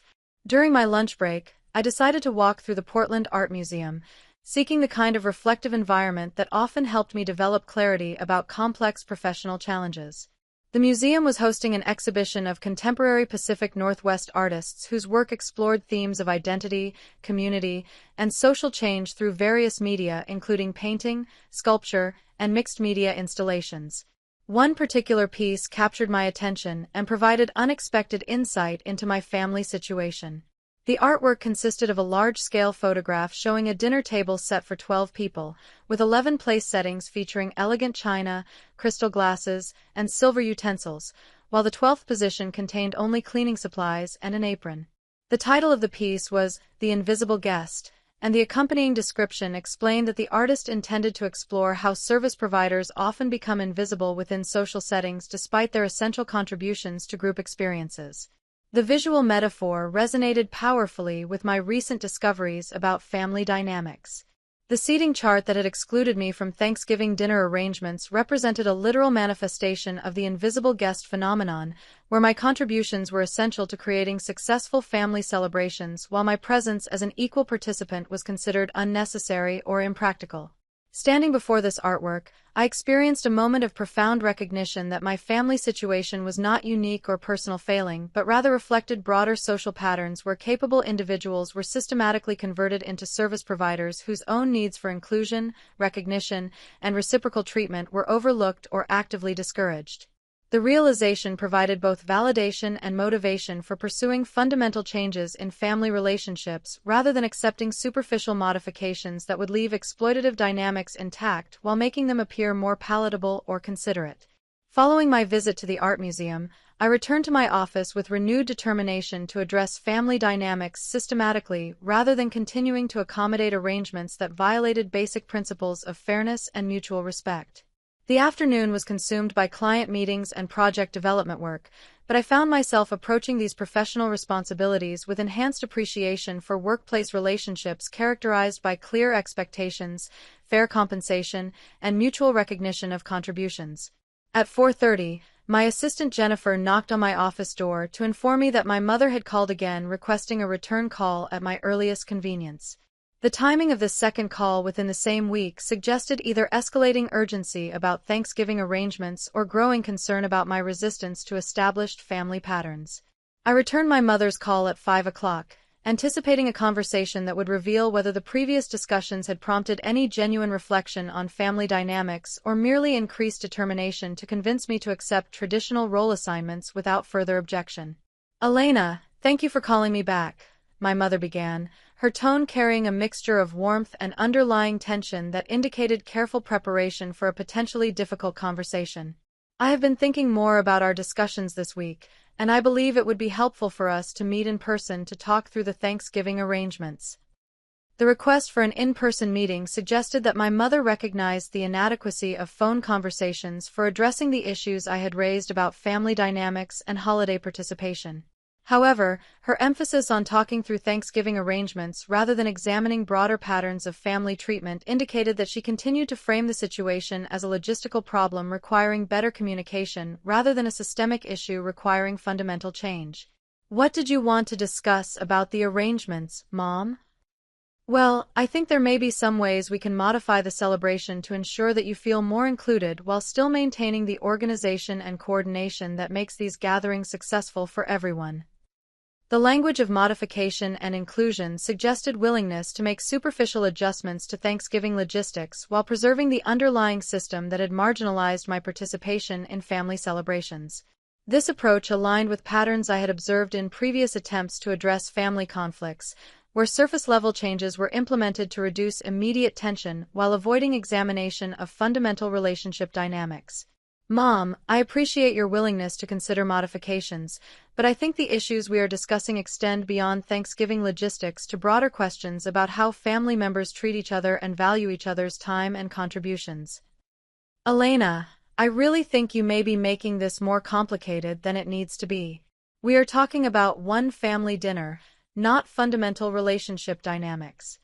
During my lunch break, I decided to walk through the Portland Art Museum, seeking the kind of reflective environment that often helped me develop clarity about complex professional challenges. The museum was hosting an exhibition of contemporary Pacific Northwest artists whose work explored themes of identity, community, and social change through various media including painting, sculpture, and mixed media installations. One particular piece captured my attention and provided unexpected insight into my family situation. The artwork consisted of a large-scale photograph showing a dinner table set for 12 people, with 11 place settings featuring elegant china, crystal glasses, and silver utensils, while the 12th position contained only cleaning supplies and an apron. The title of the piece was The Invisible Guest, and the accompanying description explained that the artist intended to explore how service providers often become invisible within social settings despite their essential contributions to group experiences. The visual metaphor resonated powerfully with my recent discoveries about family dynamics. The seating chart that had excluded me from Thanksgiving dinner arrangements represented a literal manifestation of the invisible guest phenomenon, where my contributions were essential to creating successful family celebrations while my presence as an equal participant was considered unnecessary or impractical. Standing before this artwork, I experienced a moment of profound recognition that my family situation was not unique or personal failing, but rather reflected broader social patterns where capable individuals were systematically converted into service providers whose own needs for inclusion, recognition, and reciprocal treatment were overlooked or actively discouraged. The realization provided both validation and motivation for pursuing fundamental changes in family relationships rather than accepting superficial modifications that would leave exploitative dynamics intact while making them appear more palatable or considerate. Following my visit to the art museum, I returned to my office with renewed determination to address family dynamics systematically rather than continuing to accommodate arrangements that violated basic principles of fairness and mutual respect. The afternoon was consumed by client meetings and project development work, but I found myself approaching these professional responsibilities with enhanced appreciation for workplace relationships characterized by clear expectations, fair compensation, and mutual recognition of contributions. At 4:30, my assistant Jennifer knocked on my office door to inform me that my mother had called again requesting a return call at my earliest convenience. The timing of this second call within the same week suggested either escalating urgency about Thanksgiving arrangements or growing concern about my resistance to established family patterns. I returned my mother's call at 5 o'clock, anticipating a conversation that would reveal whether the previous discussions had prompted any genuine reflection on family dynamics or merely increased determination to convince me to accept traditional role assignments without further objection. "Elena, thank you for calling me back," my mother began, her tone carrying a mixture of warmth and underlying tension that indicated careful preparation for a potentially difficult conversation. I have been thinking more about our discussions this week, and I believe it would be helpful for us to meet in person to talk through the Thanksgiving arrangements. The request for an in-person meeting suggested that my mother recognized the inadequacy of phone conversations for addressing the issues I had raised about family dynamics and holiday participation. However, her emphasis on talking through Thanksgiving arrangements rather than examining broader patterns of family treatment indicated that she continued to frame the situation as a logistical problem requiring better communication rather than a systemic issue requiring fundamental change. What did you want to discuss about the arrangements, Mom? Well, I think there may be some ways we can modify the celebration to ensure that you feel more included while still maintaining the organization and coordination that makes these gatherings successful for everyone. The language of modification and inclusion suggested willingness to make superficial adjustments to Thanksgiving logistics while preserving the underlying system that had marginalized my participation in family celebrations. This approach aligned with patterns I had observed in previous attempts to address family conflicts, where surface-level changes were implemented to reduce immediate tension while avoiding examination of fundamental relationship dynamics. Mom, I appreciate your willingness to consider modifications, but I think the issues we are discussing extend beyond Thanksgiving logistics to broader questions about how family members treat each other and value each other's time and contributions. Elena, I really think you may be making this more complicated than it needs to be. We are talking about one family dinner, not fundamental relationship dynamics.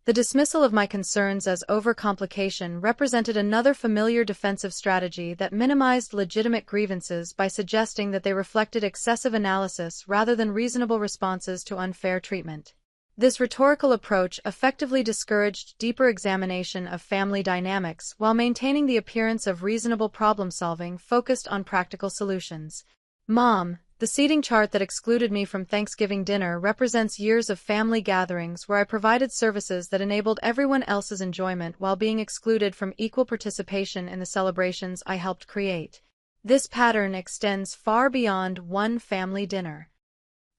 The dismissal of my concerns as overcomplication represented another familiar defensive strategy that minimized legitimate grievances by suggesting that they reflected excessive analysis rather than reasonable responses to unfair treatment. This rhetorical approach effectively discouraged deeper examination of family dynamics while maintaining the appearance of reasonable problem-solving focused on practical solutions. Mom, the seating chart that excluded me from Thanksgiving dinner represents years of family gatherings where I provided services that enabled everyone else's enjoyment while being excluded from equal participation in the celebrations I helped create. This pattern extends far beyond one family dinner.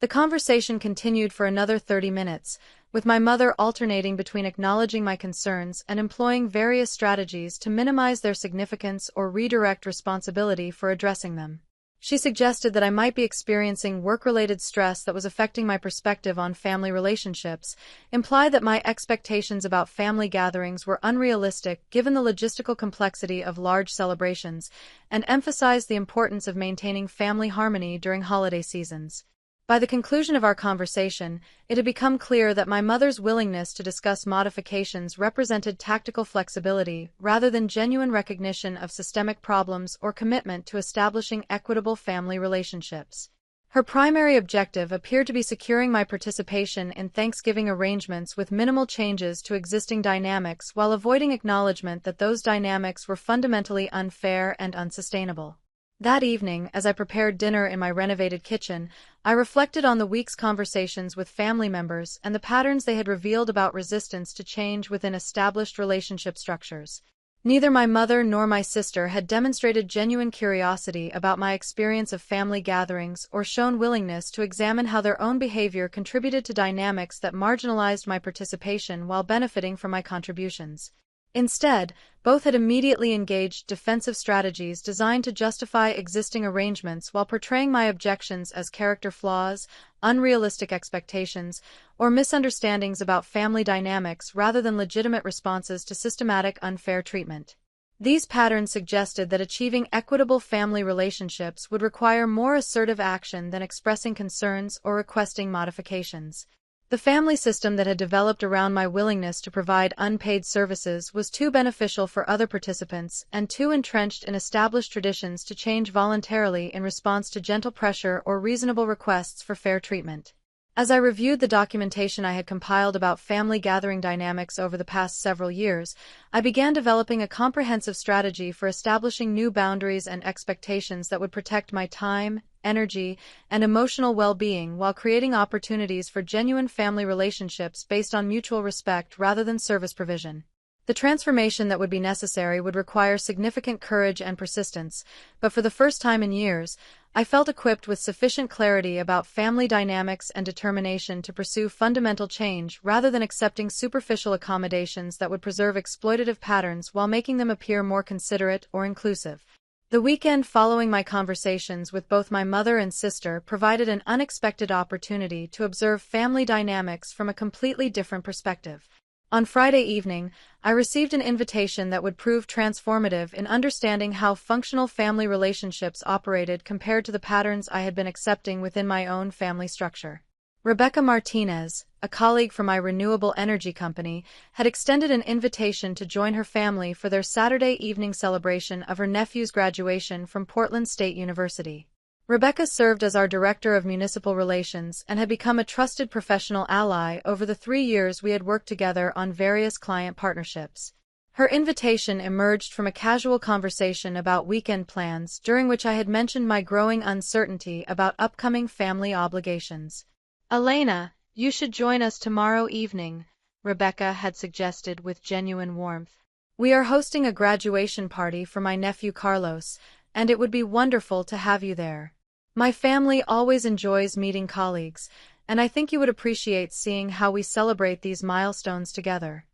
The conversation continued for another 30 minutes, with my mother alternating between acknowledging my concerns and employing various strategies to minimize their significance or redirect responsibility for addressing them. She suggested that I might be experiencing work-related stress that was affecting my perspective on family relationships, implied that my expectations about family gatherings were unrealistic given the logistical complexity of large celebrations, and emphasized the importance of maintaining family harmony during holiday seasons. By the conclusion of our conversation, it had become clear that my mother's willingness to discuss modifications represented tactical flexibility rather than genuine recognition of systemic problems or commitment to establishing equitable family relationships. Her primary objective appeared to be securing my participation in Thanksgiving arrangements with minimal changes to existing dynamics while avoiding acknowledgement that those dynamics were fundamentally unfair and unsustainable. That evening, as I prepared dinner in my renovated kitchen, I reflected on the week's conversations with family members and the patterns they had revealed about resistance to change within established relationship structures. Neither my mother nor my sister had demonstrated genuine curiosity about my experience of family gatherings or shown willingness to examine how their own behavior contributed to dynamics that marginalized my participation while benefiting from my contributions. Instead, both had immediately engaged defensive strategies designed to justify existing arrangements while portraying my objections as character flaws, unrealistic expectations, or misunderstandings about family dynamics rather than legitimate responses to systematic unfair treatment. These patterns suggested that achieving equitable family relationships would require more assertive action than expressing concerns or requesting modifications. The family system that had developed around my willingness to provide unpaid services was too beneficial for other participants and too entrenched in established traditions to change voluntarily in response to gentle pressure or reasonable requests for fair treatment. As I reviewed the documentation I had compiled about family gathering dynamics over the past several years, I began developing a comprehensive strategy for establishing new boundaries and expectations that would protect my time, energy, and emotional well-being while creating opportunities for genuine family relationships based on mutual respect rather than service provision. The transformation that would be necessary would require significant courage and persistence, but for the first time in years, I felt equipped with sufficient clarity about family dynamics and determination to pursue fundamental change rather than accepting superficial accommodations that would preserve exploitative patterns while making them appear more considerate or inclusive. The weekend following my conversations with both my mother and sister provided an unexpected opportunity to observe family dynamics from a completely different perspective. On Friday evening, I received an invitation that would prove transformative in understanding how functional family relationships operated compared to the patterns I had been accepting within my own family structure. Rebecca Martinez, a colleague from my renewable energy company, had extended an invitation to join her family for their Saturday evening celebration of her nephew's graduation from Portland State University. Rebecca served as our Director of Municipal Relations and had become a trusted professional ally over the 3 years we had worked together on various client partnerships. Her invitation emerged from a casual conversation about weekend plans during which I had mentioned my growing uncertainty about upcoming family obligations. "Elena, you should join us tomorrow evening," Rebecca had suggested with genuine warmth. "We are hosting a graduation party for my nephew Carlos, and it would be wonderful to have you there. My family always enjoys meeting colleagues, and I think you would appreciate seeing how we celebrate these milestones together."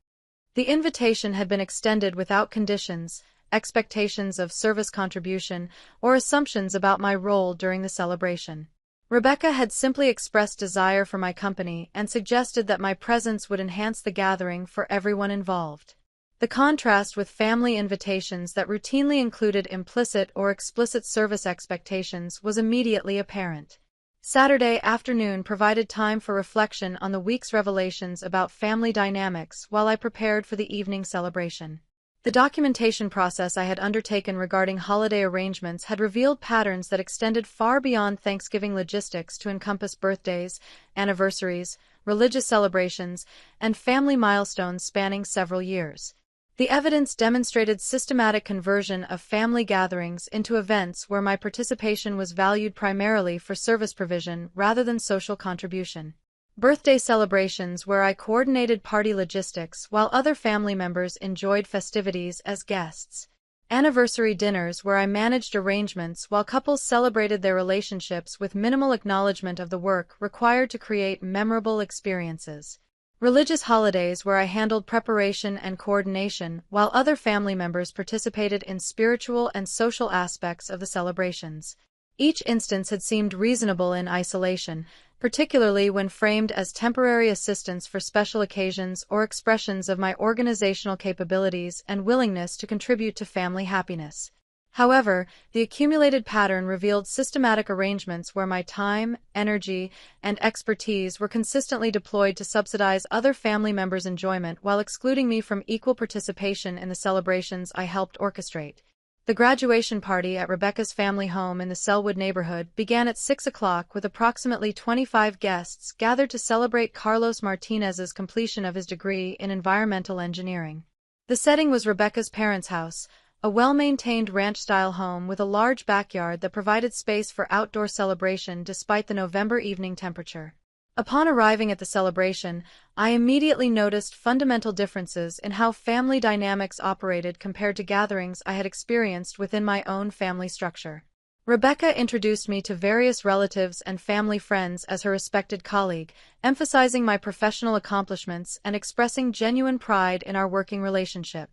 The invitation had been extended without conditions, expectations of service contribution, or assumptions about my role during the celebration. Rebecca had simply expressed desire for my company and suggested that my presence would enhance the gathering for everyone involved. The contrast with family invitations that routinely included implicit or explicit service expectations was immediately apparent. Saturday afternoon provided time for reflection on the week's revelations about family dynamics while I prepared for the evening celebration. The documentation process I had undertaken regarding holiday arrangements had revealed patterns that extended far beyond Thanksgiving logistics to encompass birthdays, anniversaries, religious celebrations, and family milestones spanning several years. The evidence demonstrated systematic conversion of family gatherings into events where my participation was valued primarily for service provision rather than social contribution. Birthday celebrations where I coordinated party logistics while other family members enjoyed festivities as guests. Anniversary dinners where I managed arrangements while couples celebrated their relationships with minimal acknowledgement of the work required to create memorable experiences. Religious holidays where I handled preparation and coordination while other family members participated in spiritual and social aspects of the celebrations. Each instance had seemed reasonable in isolation, particularly when framed as temporary assistance for special occasions or expressions of my organizational capabilities and willingness to contribute to family happiness. However, the accumulated pattern revealed systematic arrangements where my time, energy, and expertise were consistently deployed to subsidize other family members' enjoyment while excluding me from equal participation in the celebrations I helped orchestrate. The graduation party at Rebecca's family home in the Selwood neighborhood began at 6 o'clock with approximately 25 guests gathered to celebrate Carlos Martinez's completion of his degree in environmental engineering. The setting was Rebecca's parents' house, a well-maintained ranch-style home with a large backyard that provided space for outdoor celebration despite the November evening temperature. Upon arriving at the celebration, I immediately noticed fundamental differences in how family dynamics operated compared to gatherings I had experienced within my own family structure. Rebecca introduced me to various relatives and family friends as her respected colleague, emphasizing my professional accomplishments and expressing genuine pride in our working relationship.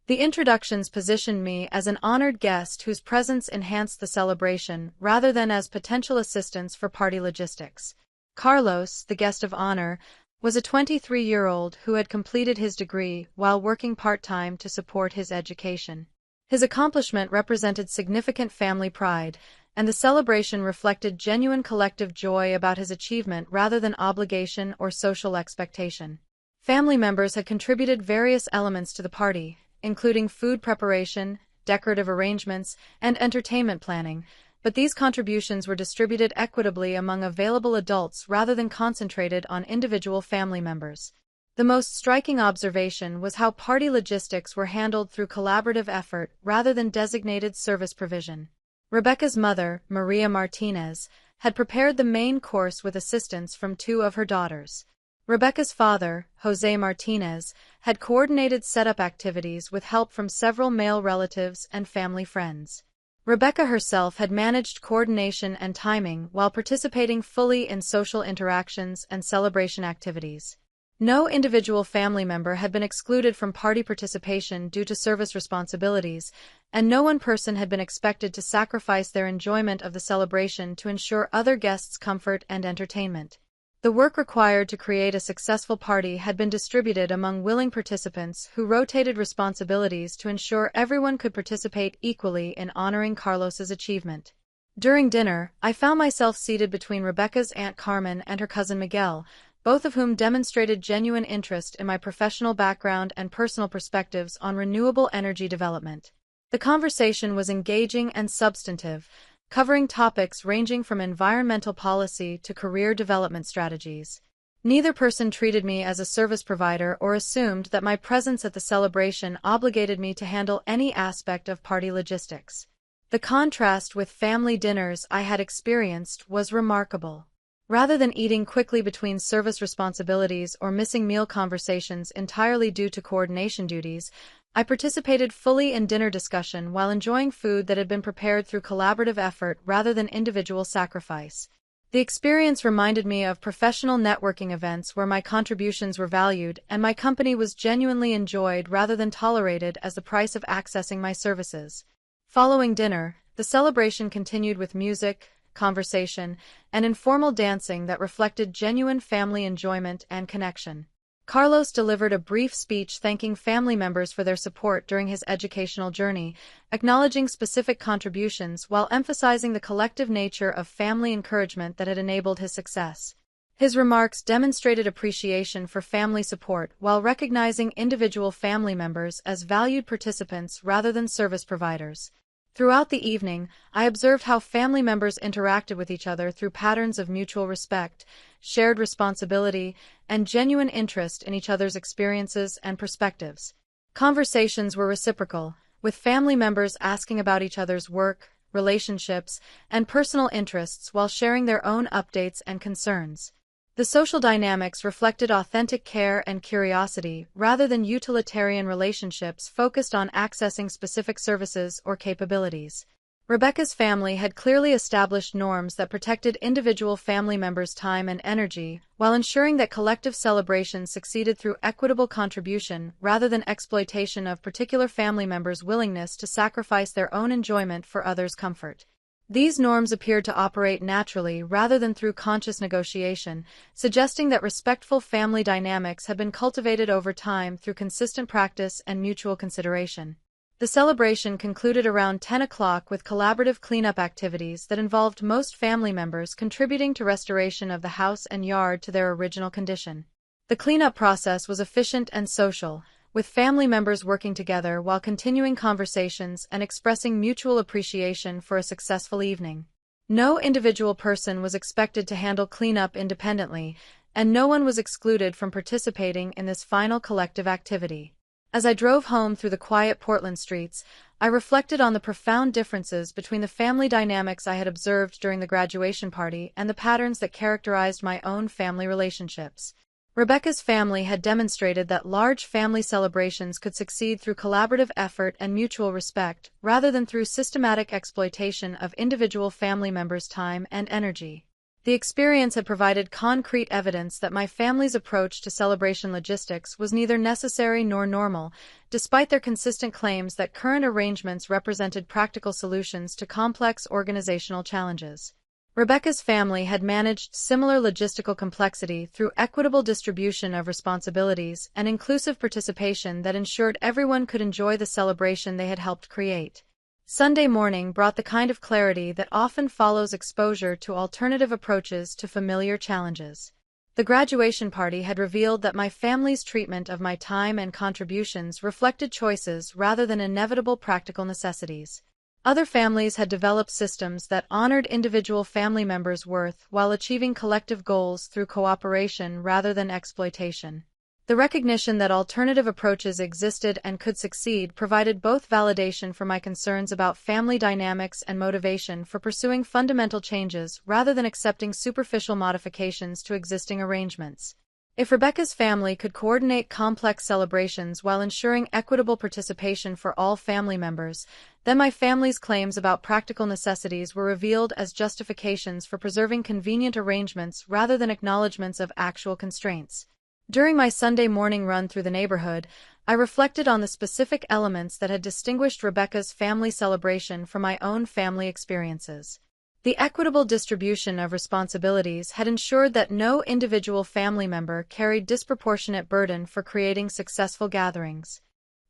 The introductions positioned me as an honored guest whose presence enhanced the celebration rather than as potential assistance for party logistics. Carlos, the guest of honor, was a 23-year-old who had completed his degree while working part-time to support his education. His accomplishment represented significant family pride, and the celebration reflected genuine collective joy about his achievement rather than obligation or social expectation. Family members had contributed various elements to the party, including food preparation, decorative arrangements, and entertainment planning, but these contributions were distributed equitably among available adults rather than concentrated on individual family members. The most striking observation was how party logistics were handled through collaborative effort rather than designated service provision. Rebecca's mother, Maria Martinez, had prepared the main course with assistance from 2 of her daughters. Rebecca's father, Jose Martinez, had coordinated setup activities with help from several male relatives and family friends. Rebecca herself had managed coordination and timing while participating fully in social interactions and celebration activities. No individual family member had been excluded from party participation due to service responsibilities, and no one person had been expected to sacrifice their enjoyment of the celebration to ensure other guests' comfort and entertainment. The work required to create a successful party had been distributed among willing participants who rotated responsibilities to ensure everyone could participate equally in honoring Carlos's achievement. During dinner, I found myself seated between Rebecca's Aunt Carmen and her cousin Miguel, both of whom demonstrated genuine interest in my professional background and personal perspectives on renewable energy development. The conversation was engaging and substantive, covering topics ranging from environmental policy to career development strategies. Neither person treated me as a service provider or assumed that my presence at the celebration obligated me to handle any aspect of party logistics. The contrast with family dinners I had experienced was remarkable. Rather than eating quickly between service responsibilities or missing meal conversations entirely due to coordination duties, I participated fully in dinner discussion while enjoying food that had been prepared through collaborative effort rather than individual sacrifice. The experience reminded me of professional networking events where my contributions were valued and my company was genuinely enjoyed rather than tolerated as the price of accessing my services. Following dinner, the celebration continued with music, conversation, and informal dancing that reflected genuine family enjoyment and connection. Carlos delivered a brief speech thanking family members for their support during his educational journey, acknowledging specific contributions while emphasizing the collective nature of family encouragement that had enabled his success. His remarks demonstrated appreciation for family support while recognizing individual family members as valued participants rather than service providers. Throughout the evening, I observed how family members interacted with each other through patterns of mutual respect, shared responsibility, and genuine interest in each other's experiences and perspectives. Conversations were reciprocal, with family members asking about each other's work, relationships, and personal interests while sharing their own updates and concerns. The social dynamics reflected authentic care and curiosity rather than utilitarian relationships focused on accessing specific services or capabilities. Rebecca's family had clearly established norms that protected individual family members' time and energy, while ensuring that collective celebrations succeeded through equitable contribution rather than exploitation of particular family members' willingness to sacrifice their own enjoyment for others' comfort. These norms appeared to operate naturally rather than through conscious negotiation, suggesting that respectful family dynamics had been cultivated over time through consistent practice and mutual consideration. The celebration concluded around 10 o'clock with collaborative cleanup activities that involved most family members contributing to restoration of the house and yard to their original condition. The cleanup process was efficient and social, with family members working together while continuing conversations and expressing mutual appreciation for a successful evening. No individual person was expected to handle cleanup independently, and no one was excluded from participating in this final collective activity. As I drove home through the quiet Portland streets, I reflected on the profound differences between the family dynamics I had observed during the graduation party and the patterns that characterized my own family relationships. Rebecca's family had demonstrated that large family celebrations could succeed through collaborative effort and mutual respect, rather than through systematic exploitation of individual family members' time and energy. The experience had provided concrete evidence that my family's approach to celebration logistics was neither necessary nor normal, despite their consistent claims that current arrangements represented practical solutions to complex organizational challenges. Rebecca's family had managed similar logistical complexity through equitable distribution of responsibilities and inclusive participation that ensured everyone could enjoy the celebration they had helped create. Sunday morning brought the kind of clarity that often follows exposure to alternative approaches to familiar challenges. The graduation party had revealed that my family's treatment of my time and contributions reflected choices rather than inevitable practical necessities. Other families had developed systems that honored individual family members' worth while achieving collective goals through cooperation rather than exploitation. The recognition that alternative approaches existed and could succeed provided both validation for my concerns about family dynamics and motivation for pursuing fundamental changes rather than accepting superficial modifications to existing arrangements. If Rebecca's family could coordinate complex celebrations while ensuring equitable participation for all family members, then my family's claims about practical necessities were revealed as justifications for preserving convenient arrangements rather than acknowledgments of actual constraints. During my Sunday morning run through the neighborhood, I reflected on the specific elements that had distinguished Rebecca's family celebration from my own family experiences. The equitable distribution of responsibilities had ensured that no individual family member carried disproportionate burden for creating successful gatherings.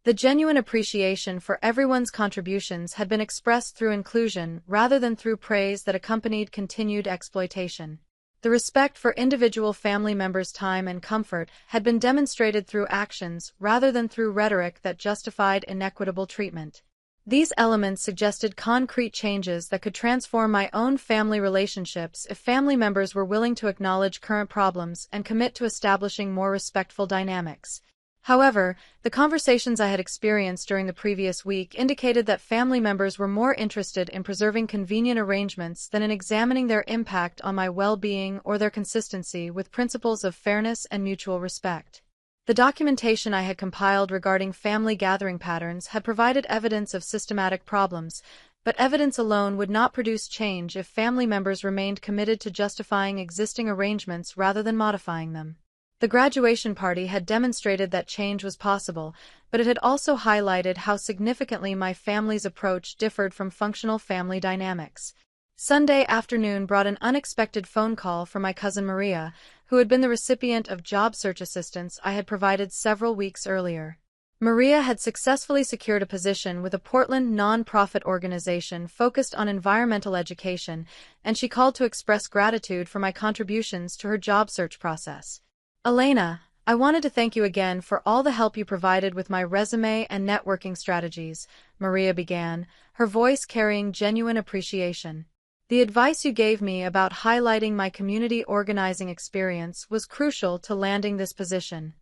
The genuine appreciation for everyone's contributions had been expressed through inclusion rather than through praise that accompanied continued exploitation. The respect for individual family members' time and comfort had been demonstrated through actions rather than through rhetoric that justified inequitable treatment. These elements suggested concrete changes that could transform my own family relationships if family members were willing to acknowledge current problems and commit to establishing more respectful dynamics. However, the conversations I had experienced during the previous week indicated that family members were more interested in preserving convenient arrangements than in examining their impact on my well-being or their consistency with principles of fairness and mutual respect. The documentation I had compiled regarding family gathering patterns had provided evidence of systematic problems, but evidence alone would not produce change if family members remained committed to justifying existing arrangements rather than modifying them. The graduation party had demonstrated that change was possible, but it had also highlighted how significantly my family's approach differed from functional family dynamics. Sunday afternoon brought an unexpected phone call from my cousin Maria, who had been the recipient of job search assistance I had provided several weeks earlier. Maria had successfully secured a position with a Portland non-profit organization focused on environmental education, and she called to express gratitude for my contributions to her job search process. "Elena, I wanted to thank you again for all the help you provided with my resume and networking strategies," Maria began, her voice carrying genuine appreciation. "The advice you gave me about highlighting my community organizing experience was crucial to landing this position."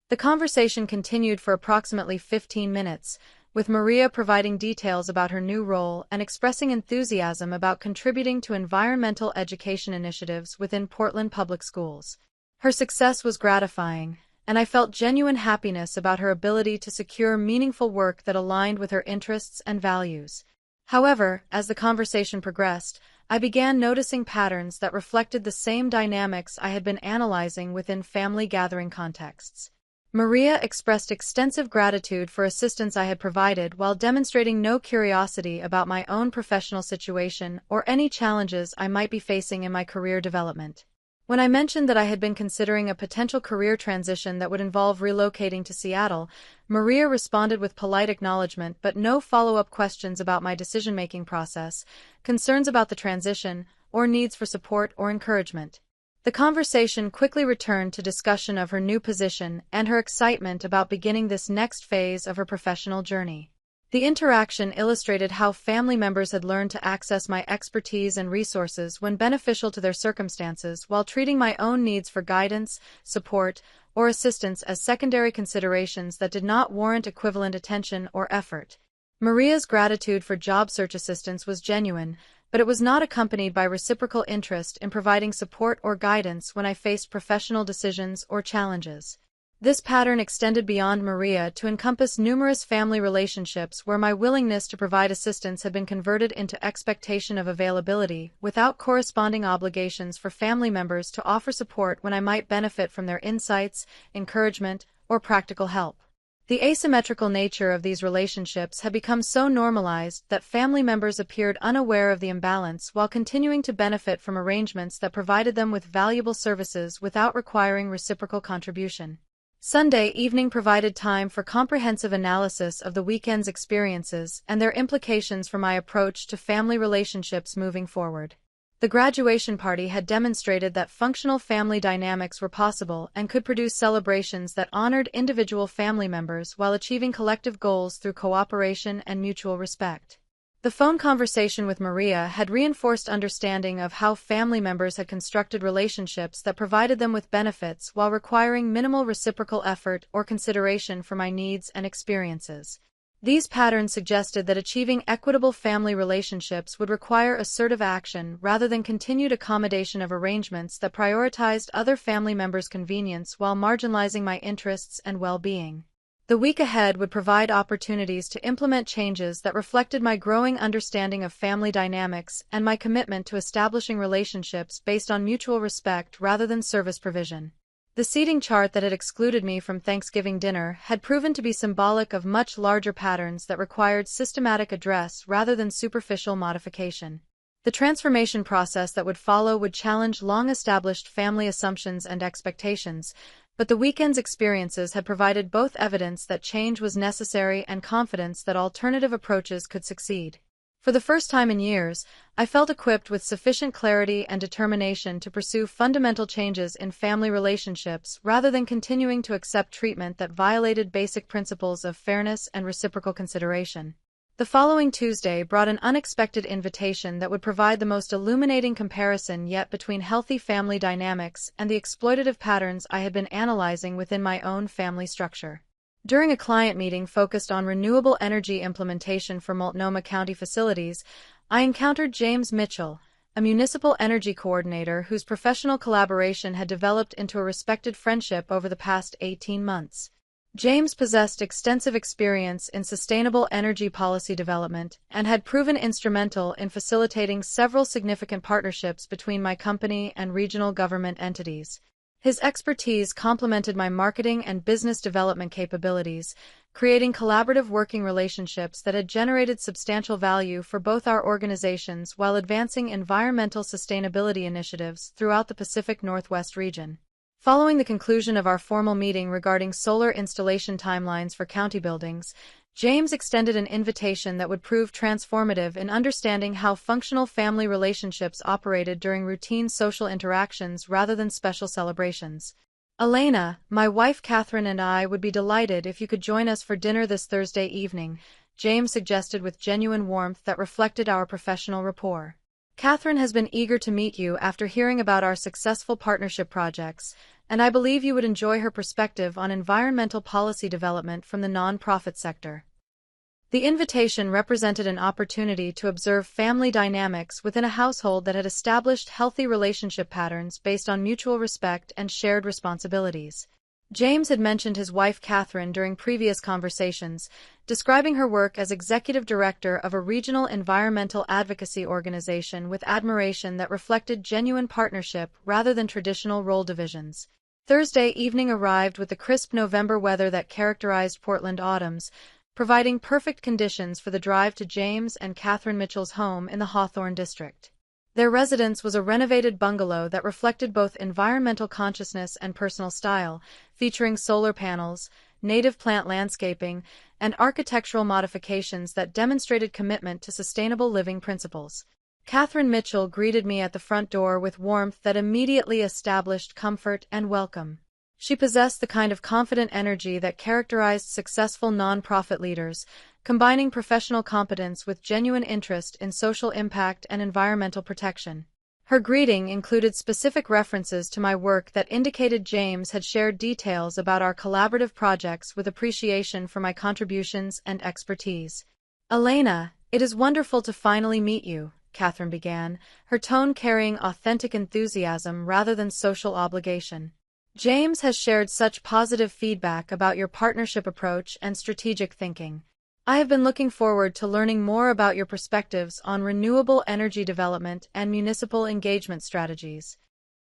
The conversation continued for approximately 15 minutes, with Maria providing details about her new role and expressing enthusiasm about contributing to environmental education initiatives within Portland Public Schools. Her success was gratifying, and I felt genuine happiness about her ability to secure meaningful work that aligned with her interests and values. However, as the conversation progressed, I began noticing patterns that reflected the same dynamics I had been analyzing within family gathering contexts. Maria expressed extensive gratitude for assistance I had provided while demonstrating no curiosity about my own professional situation or any challenges I might be facing in my career development. When I mentioned that I had been considering a potential career transition that would involve relocating to Seattle, Maria responded with polite acknowledgement but no follow-up questions about my decision-making process, concerns about the transition, or needs for support or encouragement. The conversation quickly returned to discussion of her new position and her excitement about beginning this next phase of her professional journey. The interaction illustrated how family members had learned to access my expertise and resources when beneficial to their circumstances while treating my own needs for guidance, support, or assistance as secondary considerations that did not warrant equivalent attention or effort. Maria's gratitude for job search assistance was genuine, but it was not accompanied by reciprocal interest in providing support or guidance when I faced professional decisions or challenges. This pattern extended beyond Maria to encompass numerous family relationships where my willingness to provide assistance had been converted into expectation of availability without corresponding obligations for family members to offer support when I might benefit from their insights, encouragement, or practical help. The asymmetrical nature of these relationships had become so normalized that family members appeared unaware of the imbalance while continuing to benefit from arrangements that provided them with valuable services without requiring reciprocal contribution. Sunday evening provided time for comprehensive analysis of the weekend's experiences and their implications for my approach to family relationships moving forward. The graduation party had demonstrated that functional family dynamics were possible and could produce celebrations that honored individual family members while achieving collective goals through cooperation and mutual respect. The phone conversation with Maria had reinforced understanding of how family members had constructed relationships that provided them with benefits while requiring minimal reciprocal effort or consideration for my needs and experiences. These patterns suggested that achieving equitable family relationships would require assertive action rather than continued accommodation of arrangements that prioritized other family members' convenience while marginalizing my interests and well-being. The week ahead would provide opportunities to implement changes that reflected my growing understanding of family dynamics and my commitment to establishing relationships based on mutual respect rather than service provision. The seating chart that had excluded me from Thanksgiving dinner had proven to be symbolic of much larger patterns that required systematic address rather than superficial modification. The transformation process that would follow would challenge long-established family assumptions and expectations, but the weekend's experiences had provided both evidence that change was necessary and confidence that alternative approaches could succeed. For the first time in years, I felt equipped with sufficient clarity and determination to pursue fundamental changes in family relationships rather than continuing to accept treatment that violated basic principles of fairness and reciprocal consideration. The following Tuesday brought an unexpected invitation that would provide the most illuminating comparison yet between healthy family dynamics and the exploitative patterns I had been analyzing within my own family structure. During a client meeting focused on renewable energy implementation for Multnomah County facilities, I encountered James Mitchell, a municipal energy coordinator whose professional collaboration had developed into a respected friendship over the past 18 months. James possessed extensive experience in sustainable energy policy development and had proven instrumental in facilitating several significant partnerships between my company and regional government entities. His expertise complemented my marketing and business development capabilities, creating collaborative working relationships that had generated substantial value for both our organizations while advancing environmental sustainability initiatives throughout the Pacific Northwest region. Following the conclusion of our formal meeting regarding solar installation timelines for county buildings, James extended an invitation that would prove transformative in understanding how functional family relationships operated during routine social interactions rather than special celebrations. "Elena, my wife Catherine and I would be delighted if you could join us for dinner this Thursday evening," James suggested with genuine warmth that reflected our professional rapport. "Catherine has been eager to meet you after hearing about our successful partnership projects, and I believe you would enjoy her perspective on environmental policy development from the nonprofit sector." The invitation represented an opportunity to observe family dynamics within a household that had established healthy relationship patterns based on mutual respect and shared responsibilities. James had mentioned his wife Catherine during previous conversations, describing her work as executive director of a regional environmental advocacy organization with admiration that reflected genuine partnership rather than traditional role divisions. Thursday evening arrived with the crisp November weather that characterized Portland autumns, providing perfect conditions for the drive to James and Catherine Mitchell's home in the Hawthorne district. Their residence was a renovated bungalow that reflected both environmental consciousness and personal style, featuring solar panels, native plant landscaping, and architectural modifications that demonstrated commitment to sustainable living principles. Catherine Mitchell greeted me at the front door with warmth that immediately established comfort and welcome. She possessed the kind of confident energy that characterized successful nonprofit leaders, combining professional competence with genuine interest in social impact and environmental protection. Her greeting included specific references to my work that indicated James had shared details about our collaborative projects with appreciation for my contributions and expertise. "Elena, it is wonderful to finally meet you," Catherine began, her tone carrying authentic enthusiasm rather than social obligation. "James has shared such positive feedback about your partnership approach and strategic thinking. I have been looking forward to learning more about your perspectives on renewable energy development and municipal engagement strategies."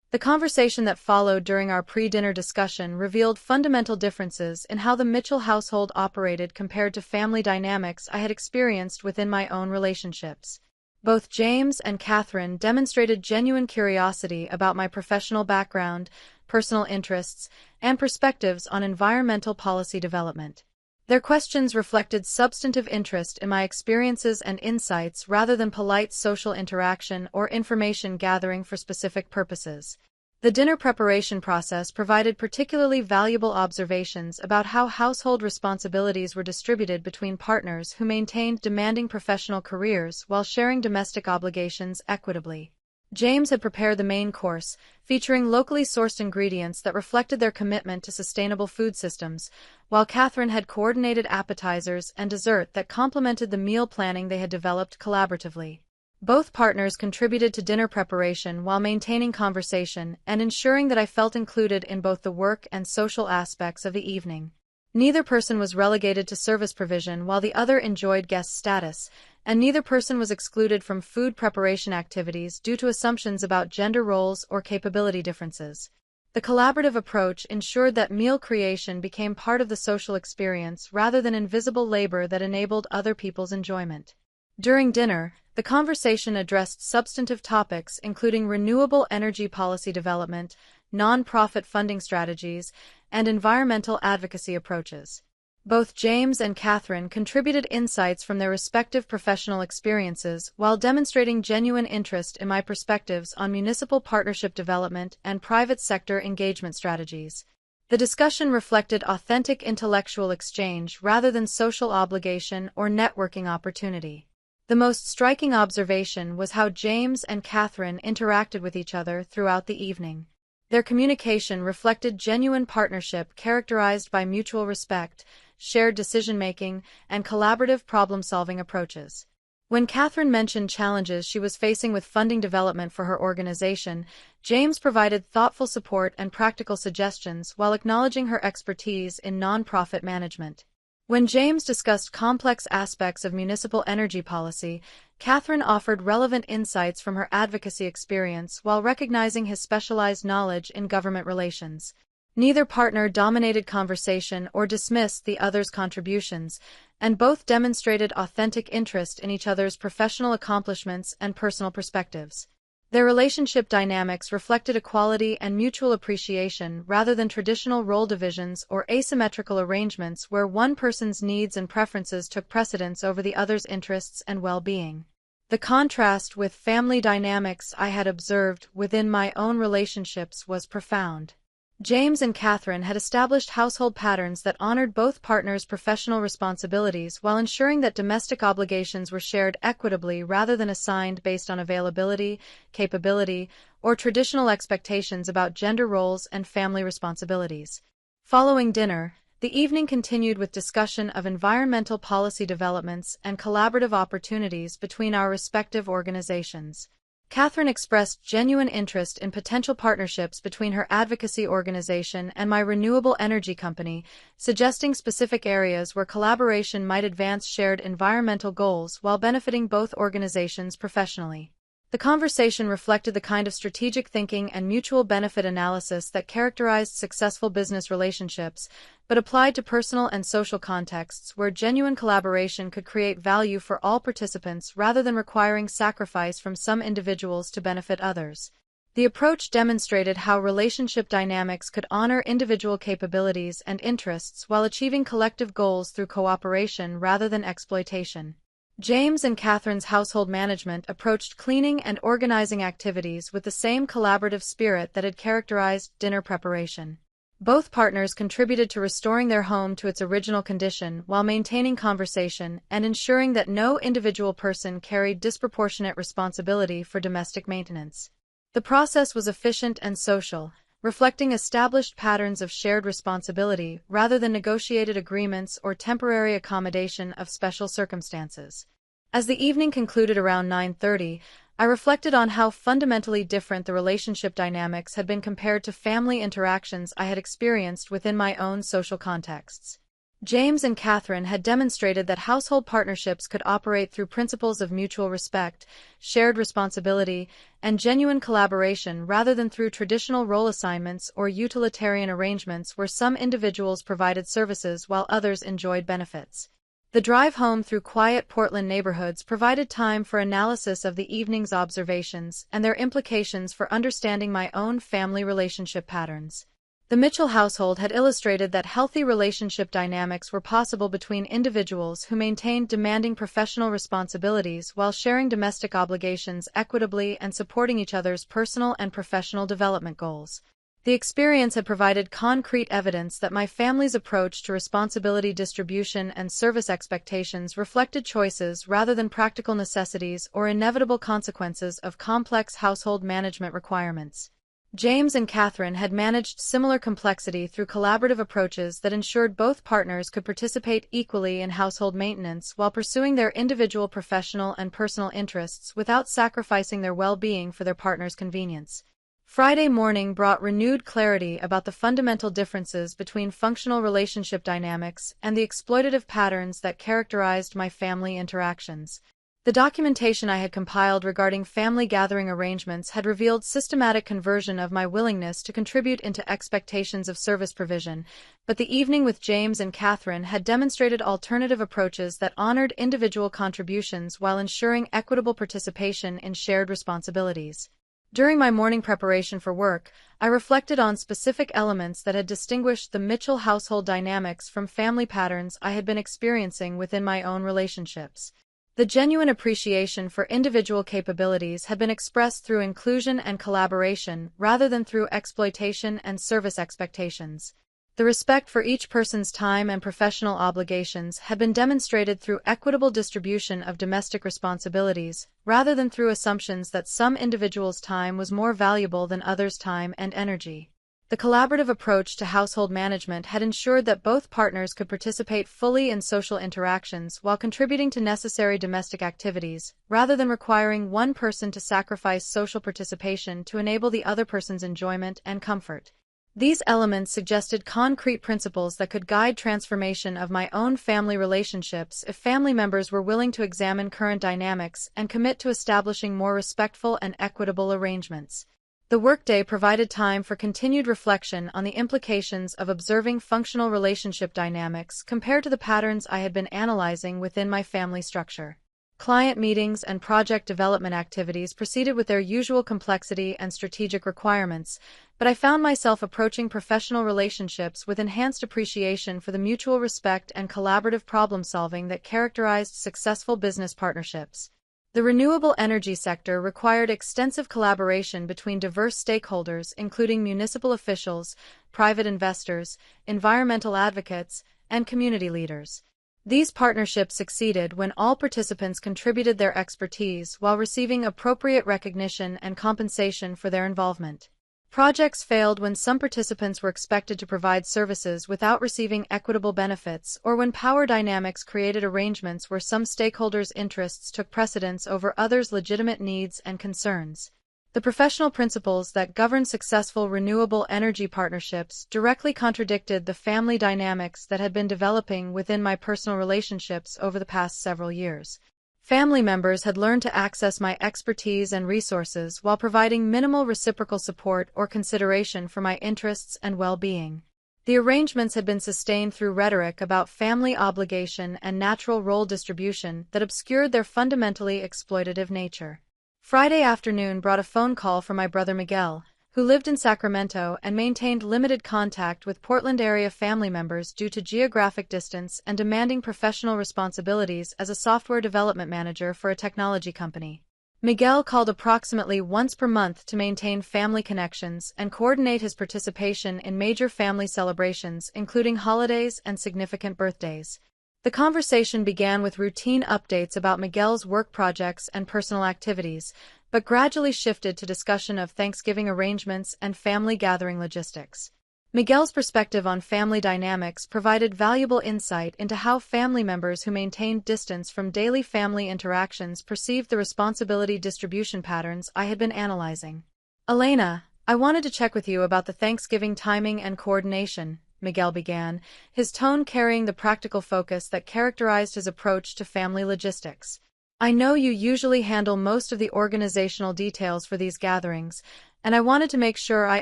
The conversation that followed during our pre-dinner discussion revealed fundamental differences in how the Mitchell household operated compared to family dynamics I had experienced within my own relationships. Both James and Catherine demonstrated genuine curiosity about my professional background, personal interests, and perspectives on environmental policy development. Their questions reflected substantive interest in my experiences and insights rather than polite social interaction or information gathering for specific purposes. The dinner preparation process provided particularly valuable observations about how household responsibilities were distributed between partners who maintained demanding professional careers while sharing domestic obligations equitably. James had prepared the main course, featuring locally sourced ingredients that reflected their commitment to sustainable food systems, while Catherine had coordinated appetizers and dessert that complemented the meal planning they had developed collaboratively. Both partners contributed to dinner preparation while maintaining conversation and ensuring that I felt included in both the work and social aspects of the evening. Neither person was relegated to service provision while the other enjoyed guest status, and neither person was excluded from food preparation activities due to assumptions about gender roles or capability differences. The collaborative approach ensured that meal creation became part of the social experience rather than invisible labor that enabled other people's enjoyment. During dinner, the conversation addressed substantive topics including renewable energy policy development, non-profit funding strategies, and environmental advocacy approaches. Both James and Catherine contributed insights from their respective professional experiences while demonstrating genuine interest in my perspectives on municipal partnership development and private sector engagement strategies. The discussion reflected authentic intellectual exchange rather than social obligation or networking opportunity. The most striking observation was how James and Catherine interacted with each other throughout the evening. Their communication reflected genuine partnership characterized by mutual respect, shared decision-making, and collaborative problem-solving approaches. When Catherine mentioned challenges she was facing with funding development for her organization, James provided thoughtful support and practical suggestions while acknowledging her expertise in nonprofit management. When James discussed complex aspects of municipal energy policy, Catherine offered relevant insights from her advocacy experience while recognizing his specialized knowledge in government relations. Neither partner dominated conversation or dismissed the other's contributions, and both demonstrated authentic interest in each other's professional accomplishments and personal perspectives. Their relationship dynamics reflected equality and mutual appreciation rather than traditional role divisions or asymmetrical arrangements where one person's needs and preferences took precedence over the other's interests and well-being. The contrast with family dynamics I had observed within my own relationships was profound. James and Catherine had established household patterns that honored both partners' professional responsibilities while ensuring that domestic obligations were shared equitably rather than assigned based on availability, capability, or traditional expectations about gender roles and family responsibilities. Following dinner, the evening continued with discussion of environmental policy developments and collaborative opportunities between our respective organizations. Catherine expressed genuine interest in potential partnerships between her advocacy organization and my renewable energy company, suggesting specific areas where collaboration might advance shared environmental goals while benefiting both organizations professionally. The conversation reflected the kind of strategic thinking and mutual benefit analysis that characterized successful business relationships, but applied to personal and social contexts where genuine collaboration could create value for all participants rather than requiring sacrifice from some individuals to benefit others. The approach demonstrated how relationship dynamics could honor individual capabilities and interests while achieving collective goals through cooperation rather than exploitation. James and Catherine's household management approached cleaning and organizing activities with the same collaborative spirit that had characterized dinner preparation. Both partners contributed to restoring their home to its original condition while maintaining conversation and ensuring that no individual person carried disproportionate responsibility for domestic maintenance. The process was efficient and social, reflecting established patterns of shared responsibility rather than negotiated agreements or temporary accommodation of special circumstances. As the evening concluded around 9:30, I reflected on how fundamentally different the relationship dynamics had been compared to family interactions I had experienced within my own social contexts. James and Catherine had demonstrated that household partnerships could operate through principles of mutual respect, shared responsibility, and genuine collaboration rather than through traditional role assignments or utilitarian arrangements where some individuals provided services while others enjoyed benefits. The drive home through quiet Portland neighborhoods provided time for analysis of the evening's observations and their implications for understanding my own family relationship patterns. The Mitchell household had illustrated that healthy relationship dynamics were possible between individuals who maintained demanding professional responsibilities while sharing domestic obligations equitably and supporting each other's personal and professional development goals. The experience had provided concrete evidence that my family's approach to responsibility distribution and service expectations reflected choices rather than practical necessities or inevitable consequences of complex household management requirements. James and Catherine had managed similar complexity through collaborative approaches that ensured both partners could participate equally in household maintenance while pursuing their individual professional and personal interests without sacrificing their well-being for their partner's convenience. Friday morning brought renewed clarity about the fundamental differences between functional relationship dynamics and the exploitative patterns that characterized my family interactions. The documentation I had compiled regarding family gathering arrangements had revealed systematic conversion of my willingness to contribute into expectations of service provision, but the evening with James and Catherine had demonstrated alternative approaches that honored individual contributions while ensuring equitable participation in shared responsibilities. During my morning preparation for work, I reflected on specific elements that had distinguished the Mitchell household dynamics from family patterns I had been experiencing within my own relationships. The genuine appreciation for individual capabilities had been expressed through inclusion and collaboration rather than through exploitation and service expectations. The respect for each person's time and professional obligations had been demonstrated through equitable distribution of domestic responsibilities, rather than through assumptions that some individuals' time was more valuable than others' time and energy. The collaborative approach to household management had ensured that both partners could participate fully in social interactions while contributing to necessary domestic activities, rather than requiring one person to sacrifice social participation to enable the other person's enjoyment and comfort. These elements suggested concrete principles that could guide transformation of my own family relationships if family members were willing to examine current dynamics and commit to establishing more respectful and equitable arrangements. The workday provided time for continued reflection on the implications of observing functional relationship dynamics compared to the patterns I had been analyzing within my family structure. Client meetings and project development activities proceeded with their usual complexity and strategic requirements, but I found myself approaching professional relationships with enhanced appreciation for the mutual respect and collaborative problem-solving that characterized successful business partnerships. The renewable energy sector required extensive collaboration between diverse stakeholders, including municipal officials, private investors, environmental advocates, and community leaders. These partnerships succeeded when all participants contributed their expertise while receiving appropriate recognition and compensation for their involvement. Projects failed when some participants were expected to provide services without receiving equitable benefits, or when power dynamics created arrangements where some stakeholders' interests took precedence over others' legitimate needs and concerns. The professional principles that govern successful renewable energy partnerships directly contradicted the family dynamics that had been developing within my personal relationships over the past several years. Family members had learned to access my expertise and resources while providing minimal reciprocal support or consideration for my interests and well-being. The arrangements had been sustained through rhetoric about family obligation and natural role distribution that obscured their fundamentally exploitative nature. Friday afternoon brought a phone call from my brother Miguel, who lived in Sacramento and maintained limited contact with Portland-area family members due to geographic distance and demanding professional responsibilities as a software development manager for a technology company. Miguel called approximately once per month to maintain family connections and coordinate his participation in major family celebrations, including holidays and significant birthdays. The conversation began with routine updates about Miguel's work projects and personal activities, but gradually shifted to discussion of Thanksgiving arrangements and family gathering logistics. Miguel's perspective on family dynamics provided valuable insight into how family members who maintained distance from daily family interactions perceived the responsibility distribution patterns I had been analyzing. "Elena, I wanted to check with you about the Thanksgiving timing and coordination," Miguel began, his tone carrying the practical focus that characterized his approach to family logistics. "I know you usually handle most of the organizational details for these gatherings, and I wanted to make sure I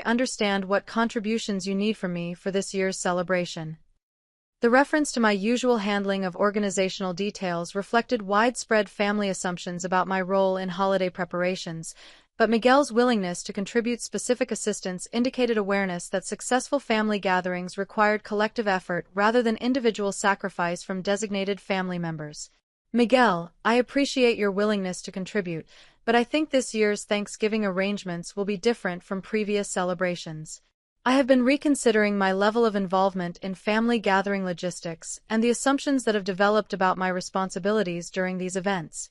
understand what contributions you need from me for this year's celebration." The reference to my usual handling of organizational details reflected widespread family assumptions about my role in holiday preparations, but Miguel's willingness to contribute specific assistance indicated awareness that successful family gatherings required collective effort rather than individual sacrifice from designated family members. "Miguel, I appreciate your willingness to contribute, but I think this year's Thanksgiving arrangements will be different from previous celebrations. I have been reconsidering my level of involvement in family gathering logistics and the assumptions that have developed about my responsibilities during these events."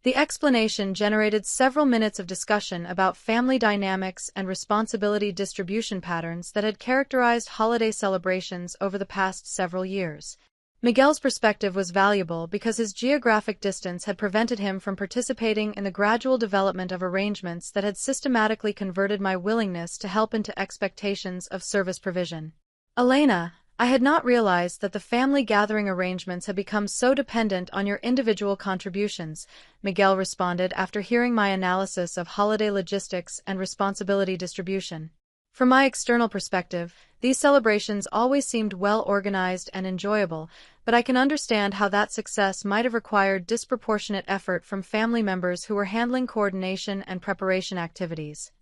The explanation generated several minutes of discussion about family dynamics and responsibility distribution patterns that had characterized holiday celebrations over the past several years. Miguel's perspective was valuable because his geographic distance had prevented him from participating in the gradual development of arrangements that had systematically converted my willingness to help into expectations of service provision. "Elena, I had not realized that the family gathering arrangements had become so dependent on your individual contributions, Miguel responded after hearing my analysis of holiday logistics and responsibility distribution. From my external perspective, these celebrations always seemed well organized and enjoyable, but I can understand how that success might have required disproportionate effort from family members who were handling coordination and preparation activities.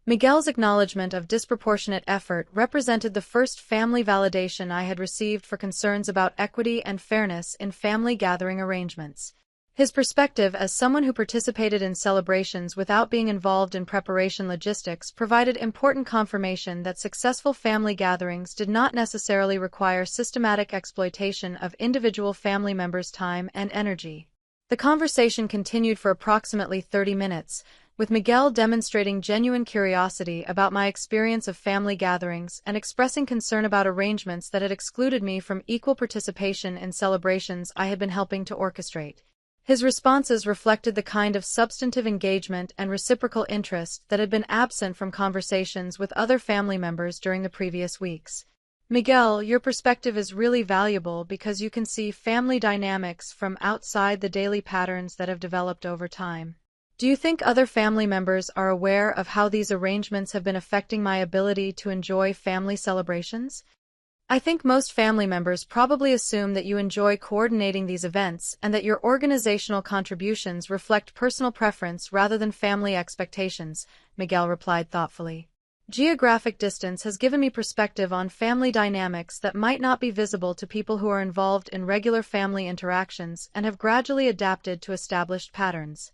Miguel's acknowledgement of disproportionate effort represented the first family validation I had received for concerns about equity and fairness in family gathering arrangements. His perspective as someone who participated in celebrations without being involved in preparation logistics provided important confirmation that successful family gatherings did not necessarily require systematic exploitation of individual family members' time and energy. The conversation continued for approximately 30 minutes, with Miguel demonstrating genuine curiosity about my experience of family gatherings and expressing concern about arrangements that had excluded me from equal participation in celebrations I had been helping to orchestrate. His responses reflected the kind of substantive engagement and reciprocal interest that had been absent from conversations with other family members during the previous weeks. Miguel, your perspective is really valuable because you can see family dynamics from outside the daily patterns that have developed over time. Do you think other family members are aware of how these arrangements have been affecting my ability to enjoy family celebrations? I think most family members probably assume that you enjoy coordinating these events and that your organizational contributions reflect personal preference rather than family expectations, Miguel replied thoughtfully. Geographic distance has given me perspective on family dynamics that might not be visible to people who are involved in regular family interactions and have gradually adapted to established patterns.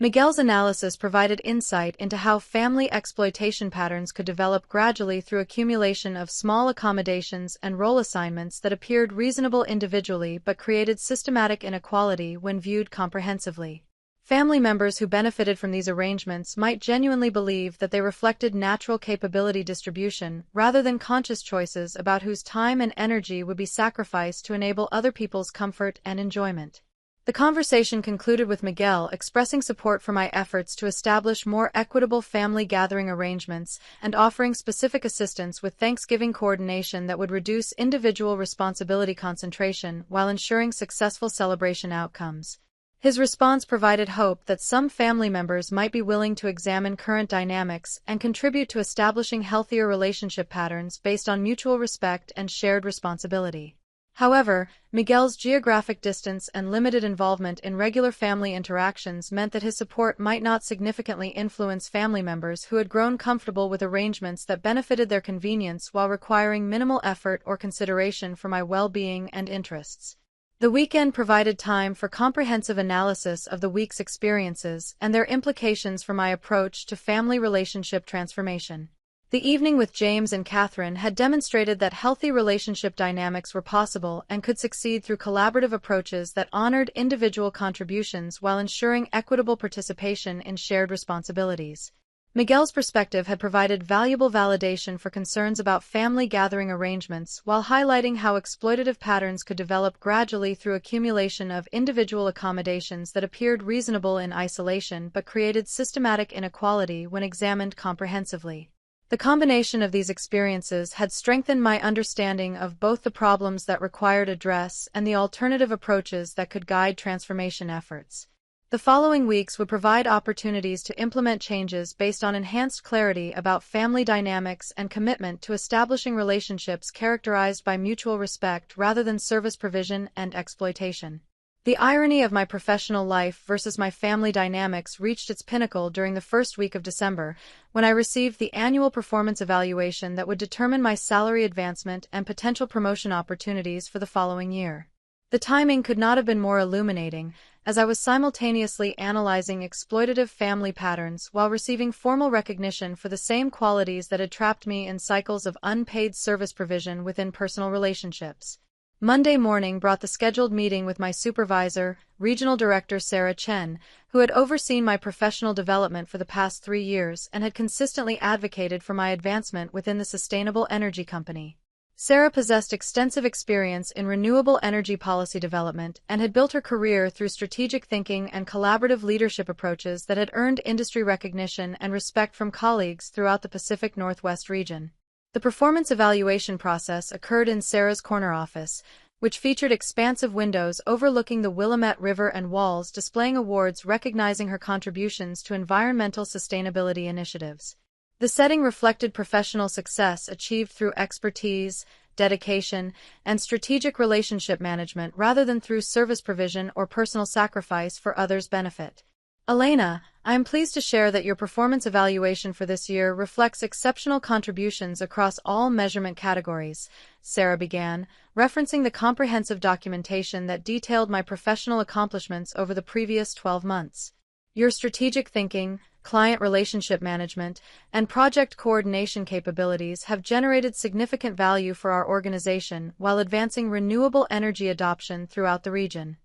Miguel's analysis provided insight into how family exploitation patterns could develop gradually through accumulation of small accommodations and role assignments that appeared reasonable individually but created systematic inequality when viewed comprehensively. Family members who benefited from these arrangements might genuinely believe that they reflected natural capability distribution rather than conscious choices about whose time and energy would be sacrificed to enable other people's comfort and enjoyment. The conversation concluded with Miguel expressing support for my efforts to establish more equitable family gathering arrangements and offering specific assistance with Thanksgiving coordination that would reduce individual responsibility concentration while ensuring successful celebration outcomes. His response provided hope that some family members might be willing to examine current dynamics and contribute to establishing healthier relationship patterns based on mutual respect and shared responsibility. However, Miguel's geographic distance and limited involvement in regular family interactions meant that his support might not significantly influence family members who had grown comfortable with arrangements that benefited their convenience while requiring minimal effort or consideration for my well-being and interests. The weekend provided time for comprehensive analysis of the week's experiences and their implications for my approach to family relationship transformation. The evening with James and Catherine had demonstrated that healthy relationship dynamics were possible and could succeed through collaborative approaches that honored individual contributions while ensuring equitable participation in shared responsibilities. Miguel's perspective had provided valuable validation for concerns about family gathering arrangements while highlighting how exploitative patterns could develop gradually through accumulation of individual accommodations that appeared reasonable in isolation but created systematic inequality when examined comprehensively. The combination of these experiences had strengthened my understanding of both the problems that required address and the alternative approaches that could guide transformation efforts. The following weeks would provide opportunities to implement changes based on enhanced clarity about family dynamics and commitment to establishing relationships characterized by mutual respect rather than service provision and exploitation. The irony of my professional life versus my family dynamics reached its pinnacle during the first week of December, when I received the annual performance evaluation that would determine my salary advancement and potential promotion opportunities for the following year. The timing could not have been more illuminating, as I was simultaneously analyzing exploitative family patterns while receiving formal recognition for the same qualities that had trapped me in cycles of unpaid service provision within personal relationships. Monday morning brought the scheduled meeting with my supervisor, Regional Director Sarah Chen, who had overseen my professional development for the past 3 years and had consistently advocated for my advancement within the sustainable energy company. Sarah possessed extensive experience in renewable energy policy development and had built her career through strategic thinking and collaborative leadership approaches that had earned industry recognition and respect from colleagues throughout the Pacific Northwest region. The performance evaluation process occurred in Sarah's corner office, which featured expansive windows overlooking the Willamette River and walls displaying awards recognizing her contributions to environmental sustainability initiatives. The setting reflected professional success achieved through expertise, dedication, and strategic relationship management rather than through service provision or personal sacrifice for others' benefit. Elena, I am pleased to share that your performance evaluation for this year reflects exceptional contributions across all measurement categories, Sarah began, referencing the comprehensive documentation that detailed my professional accomplishments over the previous 12 months. Your strategic thinking, client relationship management, and project coordination capabilities have generated significant value for our organization while advancing renewable energy adoption throughout the region.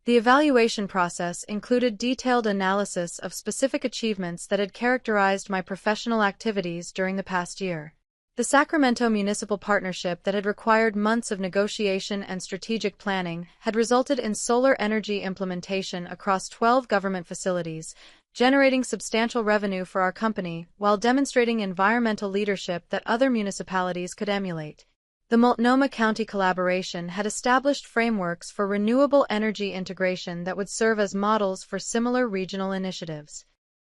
The evaluation process included detailed analysis of specific achievements that had characterized my professional activities during the past year. The Sacramento Municipal Partnership that had required months of negotiation and strategic planning had resulted in solar energy implementation across 12 government facilities, generating substantial revenue for our company while demonstrating environmental leadership that other municipalities could emulate. The Multnomah County collaboration had established frameworks for renewable energy integration that would serve as models for similar regional initiatives.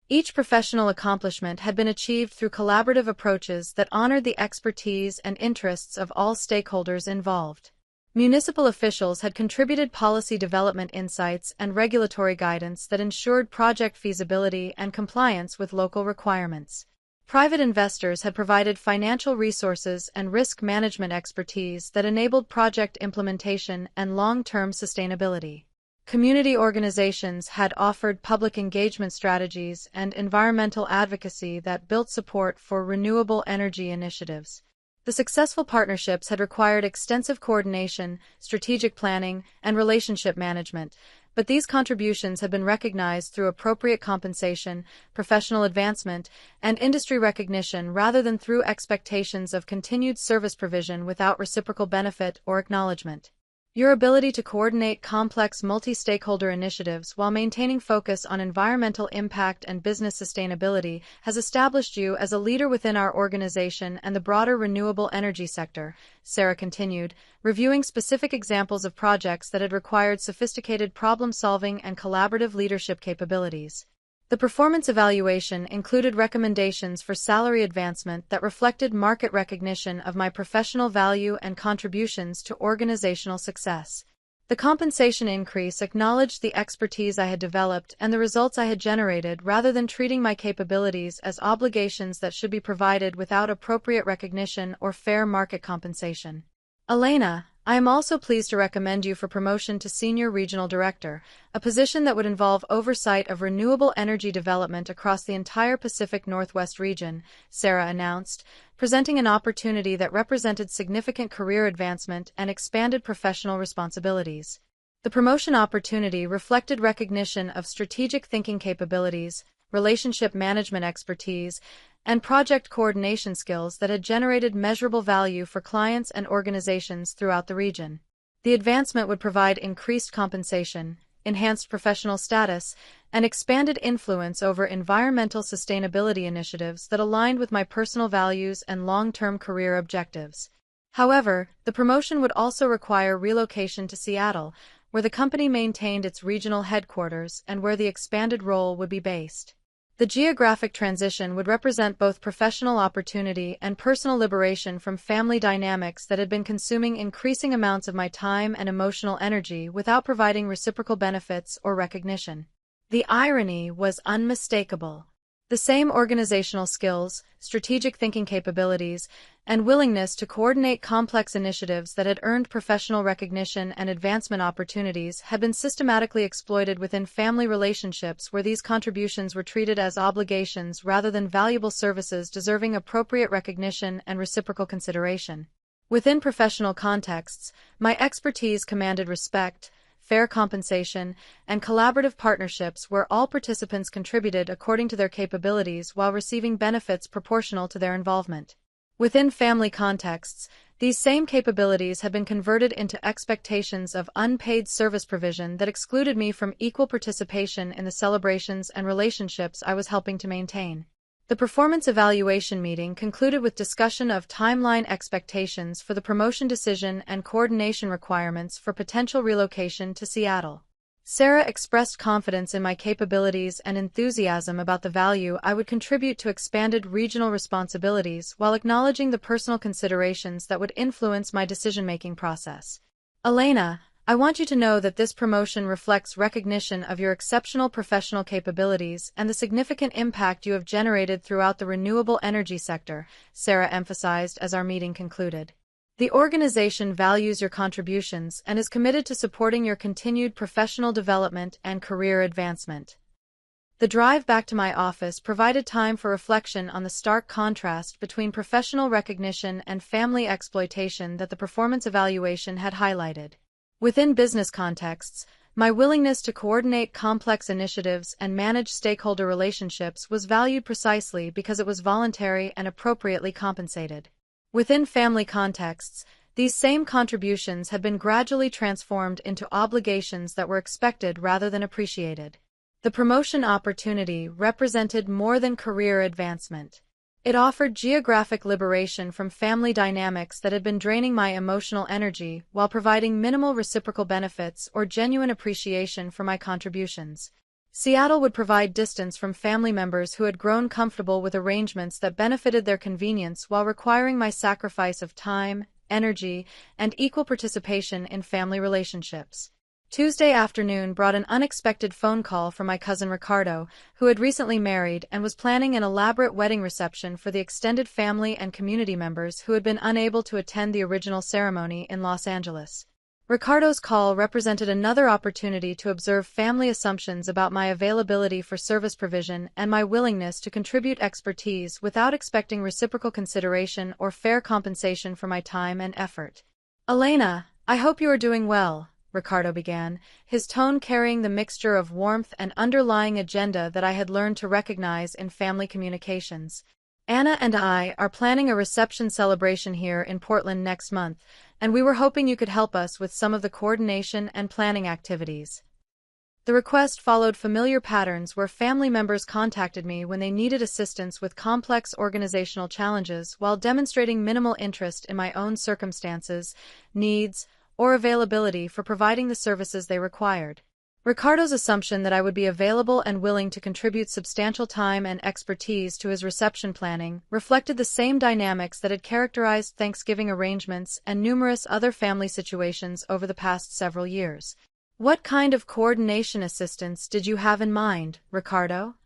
Each professional accomplishment had been achieved through collaborative approaches that honored the expertise and interests of all stakeholders involved. Municipal officials had contributed policy development insights and regulatory guidance that ensured project feasibility and compliance with local requirements. Private investors had provided financial resources and risk management expertise that enabled project implementation and long-term sustainability. Community organizations had offered public engagement strategies and environmental advocacy that built support for renewable energy initiatives. The successful partnerships had required extensive coordination, strategic planning, and relationship management, but these contributions have been recognized through appropriate compensation, professional advancement, and industry recognition rather than through expectations of continued service provision without reciprocal benefit or acknowledgement. Your ability to coordinate complex multi-stakeholder initiatives while maintaining focus on environmental impact and business sustainability has established you as a leader within our organization and the broader renewable energy sector, Sarah continued, reviewing specific examples of projects that had required sophisticated problem-solving and collaborative leadership capabilities. The performance evaluation included recommendations for salary advancement that reflected market recognition of my professional value and contributions to organizational success. The compensation increase acknowledged the expertise I had developed and the results I had generated rather than treating my capabilities as obligations that should be provided without appropriate recognition or fair market compensation. Elena, I am also pleased to recommend you for promotion to Senior Regional Director, a position that would involve oversight of renewable energy development across the entire Pacific Northwest region, Sarah announced, presenting an opportunity that represented significant career advancement and expanded professional responsibilities. The promotion opportunity reflected recognition of strategic thinking capabilities, relationship management expertise, and project coordination skills that had generated measurable value for clients and organizations throughout the region. The advancement would provide increased compensation, enhanced professional status, and expanded influence over environmental sustainability initiatives that aligned with my personal values and long-term career objectives. However, the promotion would also require relocation to Seattle, where the company maintained its regional headquarters and where the expanded role would be based. The geographic transition would represent both professional opportunity and personal liberation from family dynamics that had been consuming increasing amounts of my time and emotional energy without providing reciprocal benefits or recognition. The irony was unmistakable. The same organizational skills, strategic thinking capabilities, and willingness to coordinate complex initiatives that had earned professional recognition and advancement opportunities had been systematically exploited within family relationships where these contributions were treated as obligations rather than valuable services deserving appropriate recognition and reciprocal consideration. Within professional contexts, my expertise commanded respect, fair compensation, and collaborative partnerships where all participants contributed according to their capabilities while receiving benefits proportional to their involvement. Within family contexts, these same capabilities have been converted into expectations of unpaid service provision that excluded me from equal participation in the celebrations and relationships I was helping to maintain. The performance evaluation meeting concluded with discussion of timeline expectations for the promotion decision and coordination requirements for potential relocation to Seattle. Sarah expressed confidence in my capabilities and enthusiasm about the value I would contribute to expanded regional responsibilities while acknowledging the personal considerations that would influence my decision-making process. Elena, I want you to know that this promotion reflects recognition of your exceptional professional capabilities and the significant impact you have generated throughout the renewable energy sector, Sarah emphasized as our meeting concluded. The organization values your contributions and is committed to supporting your continued professional development and career advancement. The drive back to my office provided time for reflection on the stark contrast between professional recognition and family exploitation that the performance evaluation had highlighted. Within business contexts, my willingness to coordinate complex initiatives and manage stakeholder relationships was valued precisely because it was voluntary and appropriately compensated. Within family contexts, these same contributions had been gradually transformed into obligations that were expected rather than appreciated. The promotion opportunity represented more than career advancement. It offered geographic liberation from family dynamics that had been draining my emotional energy while providing minimal reciprocal benefits or genuine appreciation for my contributions. Seattle would provide distance from family members who had grown comfortable with arrangements that benefited their convenience while requiring my sacrifice of time, energy, and equal participation in family relationships. Tuesday afternoon brought an unexpected phone call from my cousin Ricardo, who had recently married and was planning an elaborate wedding reception for the extended family and community members who had been unable to attend the original ceremony in Los Angeles. Ricardo's call represented another opportunity to observe family assumptions about my availability for service provision and my willingness to contribute expertise without expecting reciprocal consideration or fair compensation for my time and effort. Elena, I hope you are doing well, Ricardo began, his tone carrying the mixture of warmth and underlying agenda that I had learned to recognize in family communications. Anna and I are planning a reception celebration here in Portland next month, and we were hoping you could help us with some of the coordination and planning activities. The request followed familiar patterns where family members contacted me when they needed assistance with complex organizational challenges while demonstrating minimal interest in my own circumstances, needs, or availability for providing the services they required. Ricardo's assumption that I would be available and willing to contribute substantial time and expertise to his reception planning reflected the same dynamics that had characterized Thanksgiving arrangements and numerous other family situations over the past several years. What kind of coordination assistance did you have in mind, Ricardo?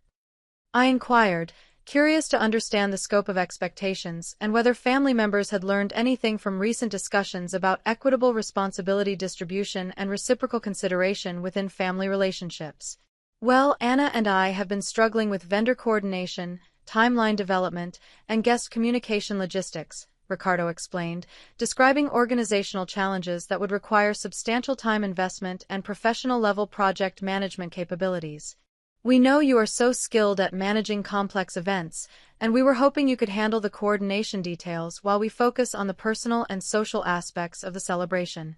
I inquired, curious to understand the scope of expectations and whether family members had learned anything from recent discussions about equitable responsibility distribution and reciprocal consideration within family relationships. Well, Anna and I have been struggling with vendor coordination, timeline development, and guest communication logistics, Ricardo explained, describing organizational challenges that would require substantial time investment and professional-level project management capabilities. We know you are so skilled at managing complex events, and we were hoping you could handle the coordination details while we focus on the personal and social aspects of the celebration.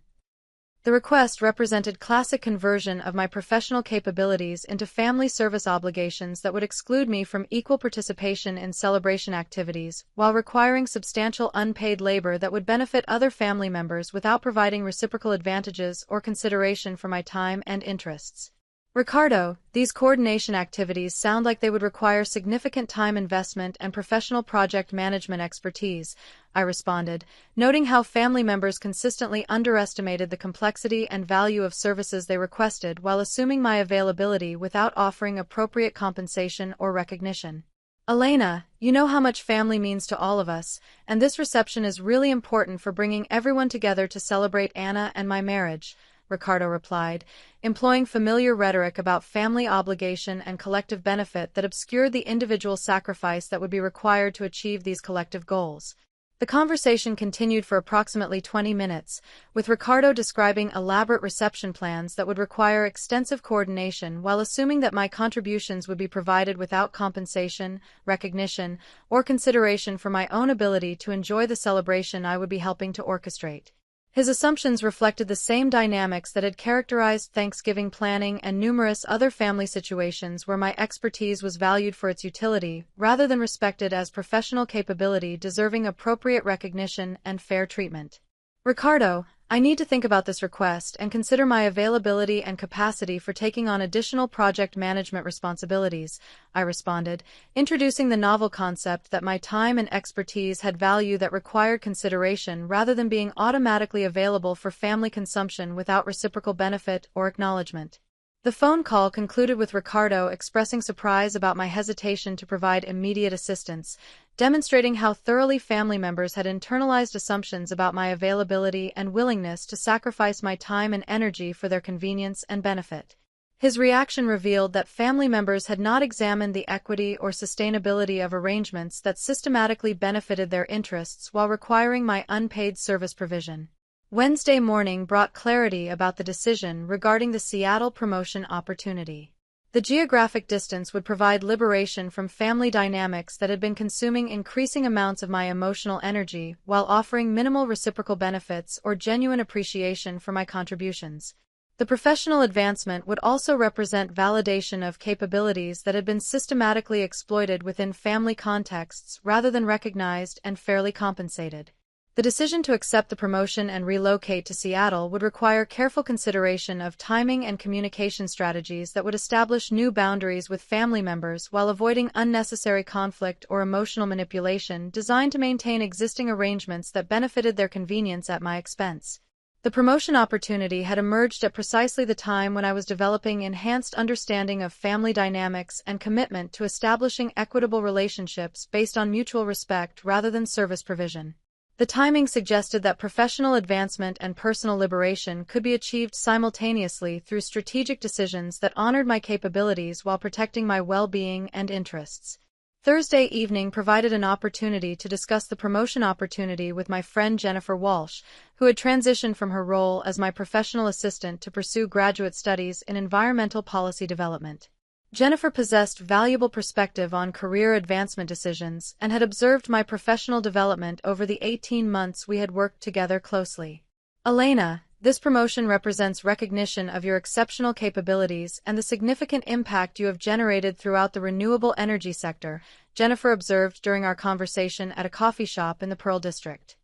The request represented classic conversion of my professional capabilities into family service obligations that would exclude me from equal participation in celebration activities, while requiring substantial unpaid labor that would benefit other family members without providing reciprocal advantages or consideration for my time and interests. Ricardo, these coordination activities sound like they would require significant time investment and professional project management expertise, I responded, noting how family members consistently underestimated the complexity and value of services they requested while assuming my availability without offering appropriate compensation or recognition. Elena, you know how much family means to all of us, and this reception is really important for bringing everyone together to celebrate Anna and my marriage, Ricardo replied, employing familiar rhetoric about family obligation and collective benefit that obscured the individual sacrifice that would be required to achieve these collective goals. The conversation continued for approximately 20 minutes, with Ricardo describing elaborate reception plans that would require extensive coordination while assuming that my contributions would be provided without compensation, recognition, or consideration for my own ability to enjoy the celebration I would be helping to orchestrate. His assumptions reflected the same dynamics that had characterized Thanksgiving planning and numerous other family situations where my expertise was valued for its utility, rather than respected as professional capability deserving appropriate recognition and fair treatment. Ricardo, I need to think about this request and consider my availability and capacity for taking on additional project management responsibilities, I responded, introducing the novel concept that my time and expertise had value that required consideration rather than being automatically available for family consumption without reciprocal benefit or acknowledgement. The phone call concluded with Ricardo expressing surprise about my hesitation to provide immediate assistance, demonstrating how thoroughly family members had internalized assumptions about my availability and willingness to sacrifice my time and energy for their convenience and benefit. His reaction revealed that family members had not examined the equity or sustainability of arrangements that systematically benefited their interests while requiring my unpaid service provision. Wednesday morning brought clarity about the decision regarding the Seattle promotion opportunity. The geographic distance would provide liberation from family dynamics that had been consuming increasing amounts of my emotional energy while offering minimal reciprocal benefits or genuine appreciation for my contributions. The professional advancement would also represent validation of capabilities that had been systematically exploited within family contexts rather than recognized and fairly compensated. The decision to accept the promotion and relocate to Seattle would require careful consideration of timing and communication strategies that would establish new boundaries with family members while avoiding unnecessary conflict or emotional manipulation designed to maintain existing arrangements that benefited their convenience at my expense. The promotion opportunity had emerged at precisely the time when I was developing enhanced understanding of family dynamics and commitment to establishing equitable relationships based on mutual respect rather than service provision. The timing suggested that professional advancement and personal liberation could be achieved simultaneously through strategic decisions that honored my capabilities while protecting my well-being and interests. Thursday evening provided an opportunity to discuss the promotion opportunity with my friend Jennifer Walsh, who had transitioned from her role as my professional assistant to pursue graduate studies in environmental policy development. Jennifer possessed valuable perspective on career advancement decisions and had observed my professional development over the 18 months we had worked together closely. Elena, this promotion represents recognition of your exceptional capabilities and the significant impact you have generated throughout the renewable energy sector, Jennifer observed during our conversation at a coffee shop in the Pearl District.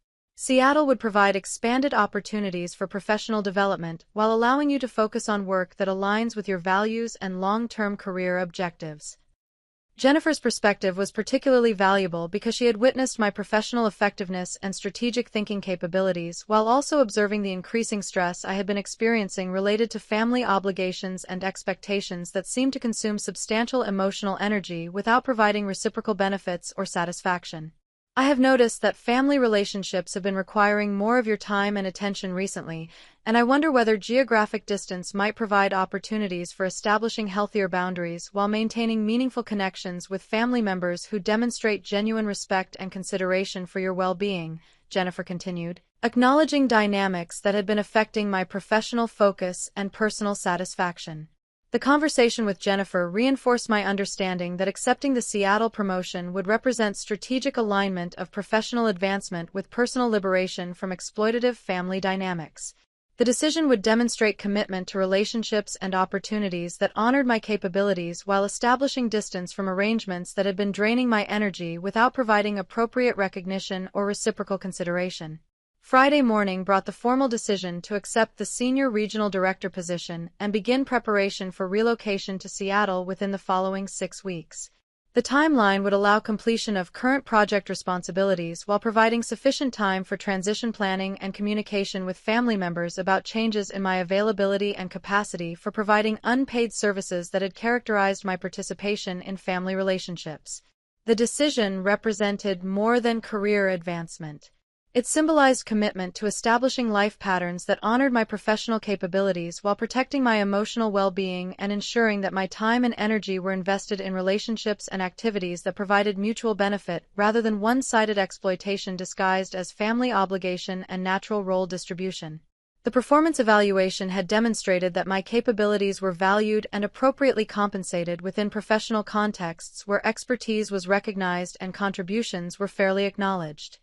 Seattle would provide expanded opportunities for professional development while allowing you to focus on work that aligns with your values and long-term career objectives. Jennifer's perspective was particularly valuable because she had witnessed my professional effectiveness and strategic thinking capabilities while also observing the increasing stress I had been experiencing related to family obligations and expectations that seemed to consume substantial emotional energy without providing reciprocal benefits or satisfaction. I have noticed that family relationships have been requiring more of your time and attention recently, and I wonder whether geographic distance might provide opportunities for establishing healthier boundaries while maintaining meaningful connections with family members who demonstrate genuine respect and consideration for your well-being, Jennifer continued, acknowledging dynamics that had been affecting my professional focus and personal satisfaction. The conversation with Jennifer reinforced my understanding that accepting the Seattle promotion would represent strategic alignment of professional advancement with personal liberation from exploitative family dynamics. The decision would demonstrate commitment to relationships and opportunities that honored my capabilities while establishing distance from arrangements that had been draining my energy without providing appropriate recognition or reciprocal consideration. Friday morning brought the formal decision to accept the Senior Regional Director position and begin preparation for relocation to Seattle within the following 6 weeks. The timeline would allow completion of current project responsibilities while providing sufficient time for transition planning and communication with family members about changes in my availability and capacity for providing unpaid services that had characterized my participation in family relationships. The decision represented more than career advancement. It symbolized commitment to establishing life patterns that honored my professional capabilities while protecting my emotional well-being and ensuring that my time and energy were invested in relationships and activities that provided mutual benefit rather than one-sided exploitation disguised as family obligation and natural role distribution. The performance evaluation had demonstrated that my capabilities were valued and appropriately compensated within professional contexts where expertise was recognized and contributions were fairly acknowledged.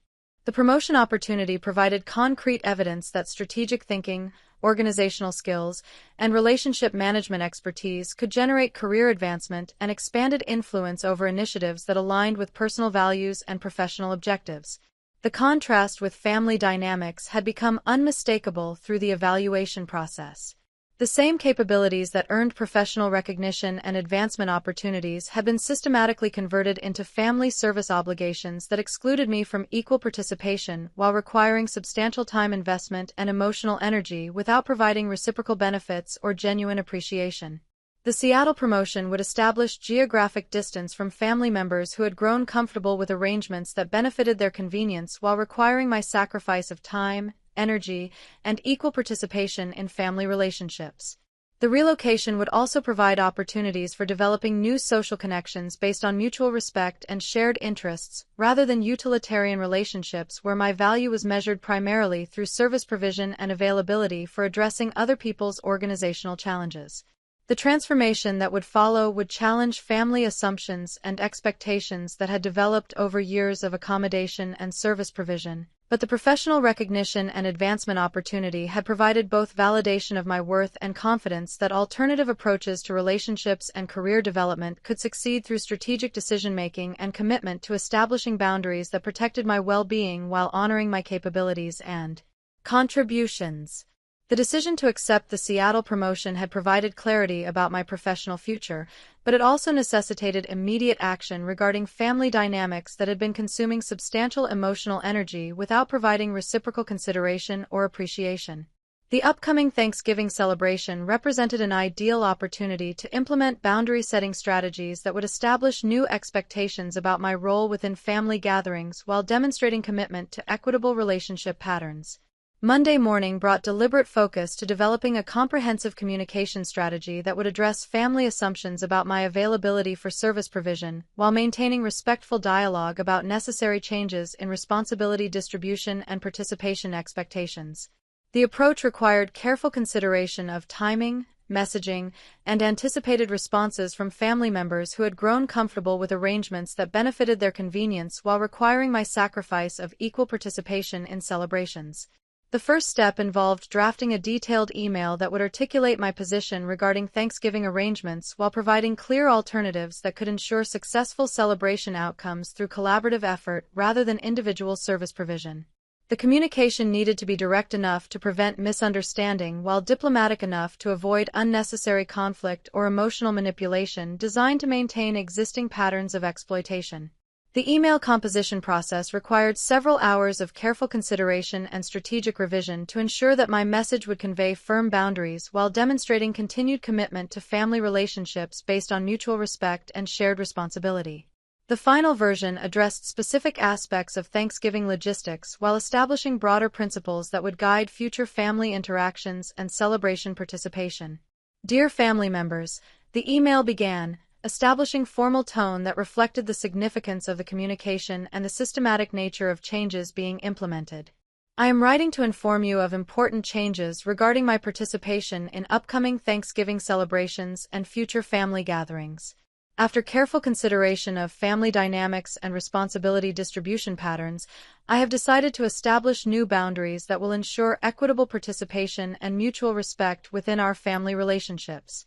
The promotion opportunity provided concrete evidence that strategic thinking, organizational skills, and relationship management expertise could generate career advancement and expanded influence over initiatives that aligned with personal values and professional objectives. The contrast with family dynamics had become unmistakable through the evaluation process. The same capabilities that earned professional recognition and advancement opportunities had been systematically converted into family service obligations that excluded me from equal participation while requiring substantial time investment and emotional energy without providing reciprocal benefits or genuine appreciation. The Seattle promotion would establish geographic distance from family members who had grown comfortable with arrangements that benefited their convenience while requiring my sacrifice of time, energy, and equal participation in family relationships. The relocation would also provide opportunities for developing new social connections based on mutual respect and shared interests, rather than utilitarian relationships where my value was measured primarily through service provision and availability for addressing other people's organizational challenges. The transformation that would follow would challenge family assumptions and expectations that had developed over years of accommodation and service provision, but the professional recognition and advancement opportunity had provided both validation of my worth and confidence that alternative approaches to relationships and career development could succeed through strategic decision-making and commitment to establishing boundaries that protected my well-being while honoring my capabilities and contributions. The decision to accept the Seattle promotion had provided clarity about my professional future, but it also necessitated immediate action regarding family dynamics that had been consuming substantial emotional energy without providing reciprocal consideration or appreciation. The upcoming Thanksgiving celebration represented an ideal opportunity to implement boundary-setting strategies that would establish new expectations about my role within family gatherings while demonstrating commitment to equitable relationship patterns. Monday morning brought deliberate focus to developing a comprehensive communication strategy that would address family assumptions about my availability for service provision, while maintaining respectful dialogue about necessary changes in responsibility distribution and participation expectations. The approach required careful consideration of timing, messaging, and anticipated responses from family members who had grown comfortable with arrangements that benefited their convenience while requiring my sacrifice of equal participation in celebrations. The first step involved drafting a detailed email that would articulate my position regarding Thanksgiving arrangements while providing clear alternatives that could ensure successful celebration outcomes through collaborative effort rather than individual service provision. The communication needed to be direct enough to prevent misunderstanding while diplomatic enough to avoid unnecessary conflict or emotional manipulation designed to maintain existing patterns of exploitation. The email composition process required several hours of careful consideration and strategic revision to ensure that my message would convey firm boundaries while demonstrating continued commitment to family relationships based on mutual respect and shared responsibility. The final version addressed specific aspects of Thanksgiving logistics while establishing broader principles that would guide future family interactions and celebration participation. Dear family members, the email began, establishing formal tone that reflected the significance of the communication and the systematic nature of changes being implemented. I am writing to inform you of important changes regarding my participation in upcoming Thanksgiving celebrations and future family gatherings. After careful consideration of family dynamics and responsibility distribution patterns, I have decided to establish new boundaries that will ensure equitable participation and mutual respect within our family relationships.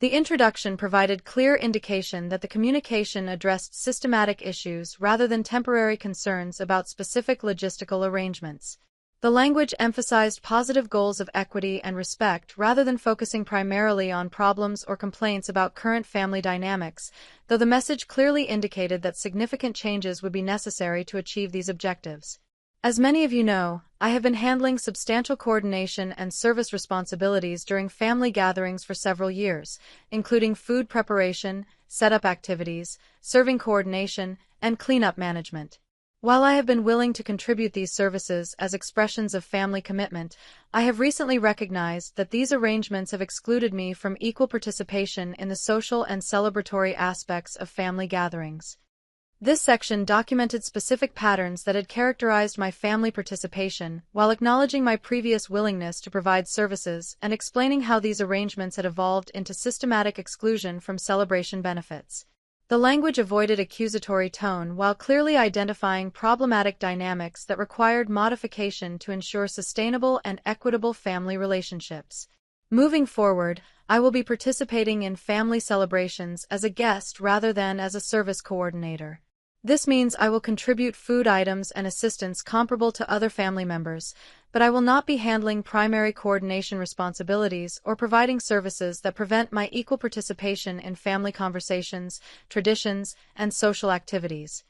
The introduction provided clear indication that the communication addressed systematic issues rather than temporary concerns about specific logistical arrangements. The language emphasized positive goals of equity and respect rather than focusing primarily on problems or complaints about current family dynamics, though the message clearly indicated that significant changes would be necessary to achieve these objectives. As many of you know, I have been handling substantial coordination and service responsibilities during family gatherings for several years, including food preparation, setup activities, serving coordination, and cleanup management. While I have been willing to contribute these services as expressions of family commitment, I have recently recognized that these arrangements have excluded me from equal participation in the social and celebratory aspects of family gatherings. This section documented specific patterns that had characterized my family participation, while acknowledging my previous willingness to provide services and explaining how these arrangements had evolved into systematic exclusion from celebration benefits. The language avoided accusatory tone while clearly identifying problematic dynamics that required modification to ensure sustainable and equitable family relationships. Moving forward, I will be participating in family celebrations as a guest rather than as a service coordinator. This means I will contribute food items and assistance comparable to other family members, but I will not be handling primary coordination responsibilities or providing services that prevent my equal participation in family conversations, traditions, and social activities.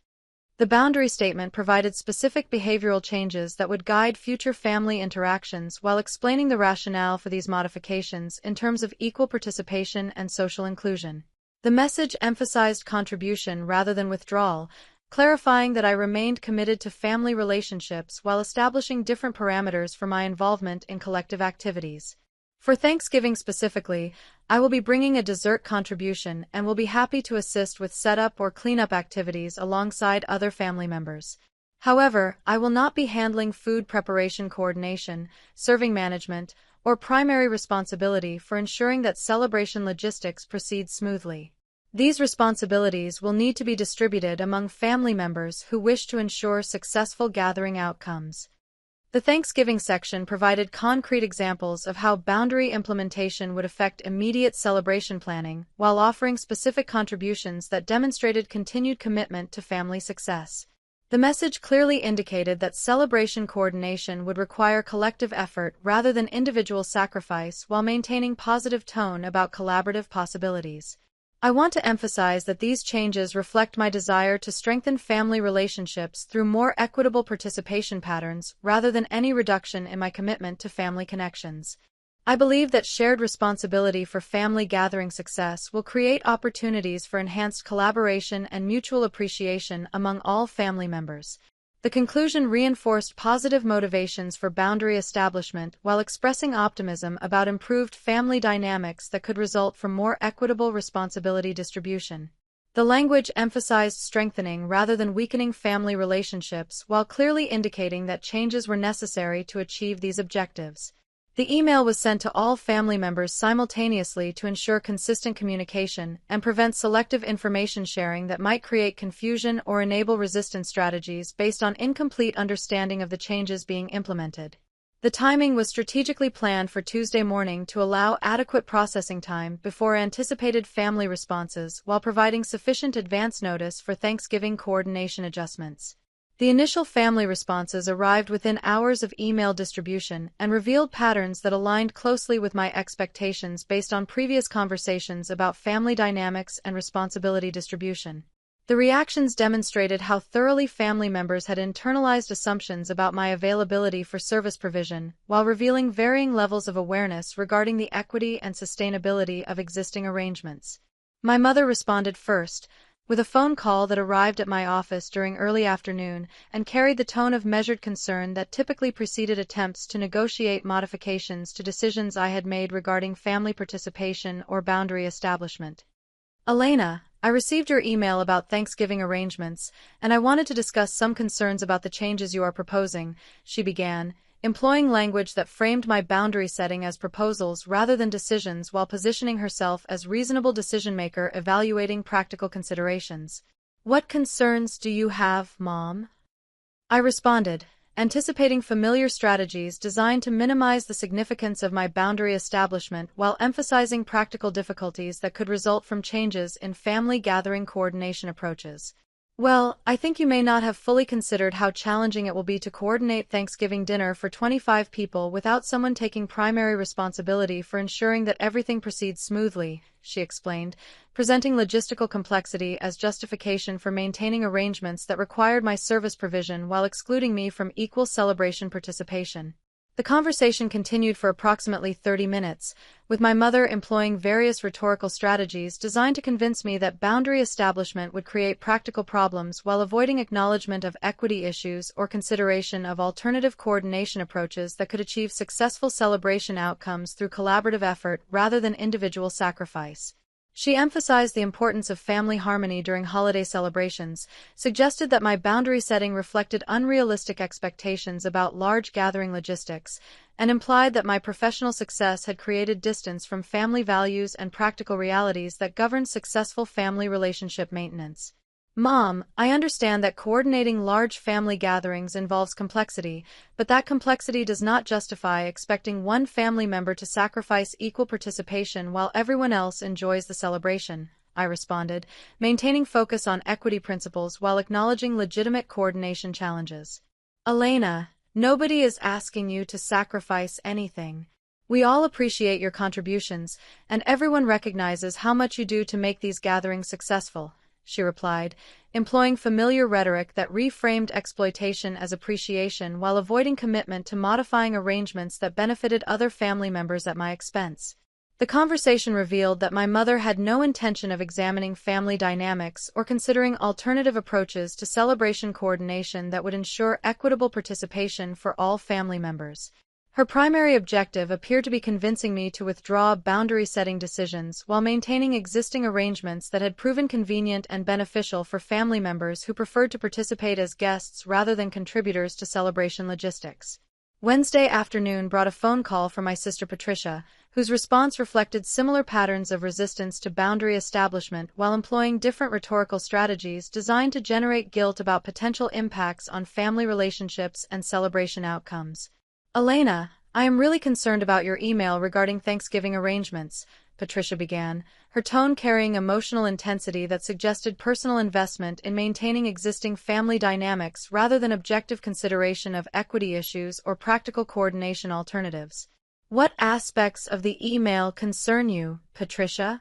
The boundary statement provided specific behavioral changes that would guide future family interactions while explaining the rationale for these modifications in terms of equal participation and social inclusion. The message emphasized contribution rather than withdrawal, clarifying that I remained committed to family relationships while establishing different parameters for my involvement in collective activities. For Thanksgiving specifically, I will be bringing a dessert contribution and will be happy to assist with setup or cleanup activities alongside other family members. However, I will not be handling food preparation coordination, serving management, or primary responsibility for ensuring that celebration logistics proceed smoothly. These responsibilities will need to be distributed among family members who wish to ensure successful gathering outcomes. The Thanksgiving section provided concrete examples of how boundary implementation would affect immediate celebration planning, while offering specific contributions that demonstrated continued commitment to family success. The message clearly indicated that celebration coordination would require collective effort rather than individual sacrifice while maintaining positive tone about collaborative possibilities. I want to emphasize that these changes reflect my desire to strengthen family relationships through more equitable participation patterns rather than any reduction in my commitment to family connections. I believe that shared responsibility for family gathering success will create opportunities for enhanced collaboration and mutual appreciation among all family members. The conclusion reinforced positive motivations for boundary establishment while expressing optimism about improved family dynamics that could result from more equitable responsibility distribution. The language emphasized strengthening rather than weakening family relationships while clearly indicating that changes were necessary to achieve these objectives. The email was sent to all family members simultaneously to ensure consistent communication and prevent selective information sharing that might create confusion or enable resistance strategies based on incomplete understanding of the changes being implemented. The timing was strategically planned for Tuesday morning to allow adequate processing time before anticipated family responses while providing sufficient advance notice for Thanksgiving coordination adjustments. The initial family responses arrived within hours of email distribution and revealed patterns that aligned closely with my expectations based on previous conversations about family dynamics and responsibility distribution. The reactions demonstrated how thoroughly family members had internalized assumptions about my availability for service provision, while revealing varying levels of awareness regarding the equity and sustainability of existing arrangements. My mother responded first, with a phone call that arrived at my office during early afternoon and carried the tone of measured concern that typically preceded attempts to negotiate modifications to decisions I had made regarding family participation or boundary establishment. Elena, I received your email about Thanksgiving arrangements, and I wanted to discuss some concerns about the changes you are proposing, she began, employing language that framed my boundary setting as proposals rather than decisions while positioning herself as reasonable decision-maker evaluating practical considerations. What concerns do you have, Mom? I responded, anticipating familiar strategies designed to minimize the significance of my boundary establishment while emphasizing practical difficulties that could result from changes in family gathering coordination approaches. Well, I think you may not have fully considered how challenging it will be to coordinate Thanksgiving dinner for 25 people without someone taking primary responsibility for ensuring that everything proceeds smoothly, she explained, presenting logistical complexity as justification for maintaining arrangements that required my service provision while excluding me from equal celebration participation. The conversation continued for approximately 30 minutes, with my mother employing various rhetorical strategies designed to convince me that boundary establishment would create practical problems while avoiding acknowledgement of equity issues or consideration of alternative coordination approaches that could achieve successful celebration outcomes through collaborative effort rather than individual sacrifice. She emphasized the importance of family harmony during holiday celebrations, suggested that my boundary setting reflected unrealistic expectations about large gathering logistics, and implied that my professional success had created distance from family values and practical realities that govern successful family relationship maintenance. Mom, I understand that coordinating large family gatherings involves complexity, but that complexity does not justify expecting one family member to sacrifice equal participation while everyone else enjoys the celebration, I responded, maintaining focus on equity principles while acknowledging legitimate coordination challenges. Elena, nobody is asking you to sacrifice anything. We all appreciate your contributions, and everyone recognizes how much you do to make these gatherings successful, she replied, employing familiar rhetoric that reframed exploitation as appreciation while avoiding commitment to modifying arrangements that benefited other family members at my expense. The conversation revealed that my mother had no intention of examining family dynamics or considering alternative approaches to celebration coordination that would ensure equitable participation for all family members. Her primary objective appeared to be convincing me to withdraw boundary-setting decisions while maintaining existing arrangements that had proven convenient and beneficial for family members who preferred to participate as guests rather than contributors to celebration logistics. Wednesday afternoon brought a phone call from my sister Patricia, whose response reflected similar patterns of resistance to boundary establishment while employing different rhetorical strategies designed to generate guilt about potential impacts on family relationships and celebration outcomes. Elena, I am really concerned about your email regarding Thanksgiving arrangements, Patricia began, her tone carrying emotional intensity that suggested personal investment in maintaining existing family dynamics rather than objective consideration of equity issues or practical coordination alternatives. What aspects of the email concern you, Patricia?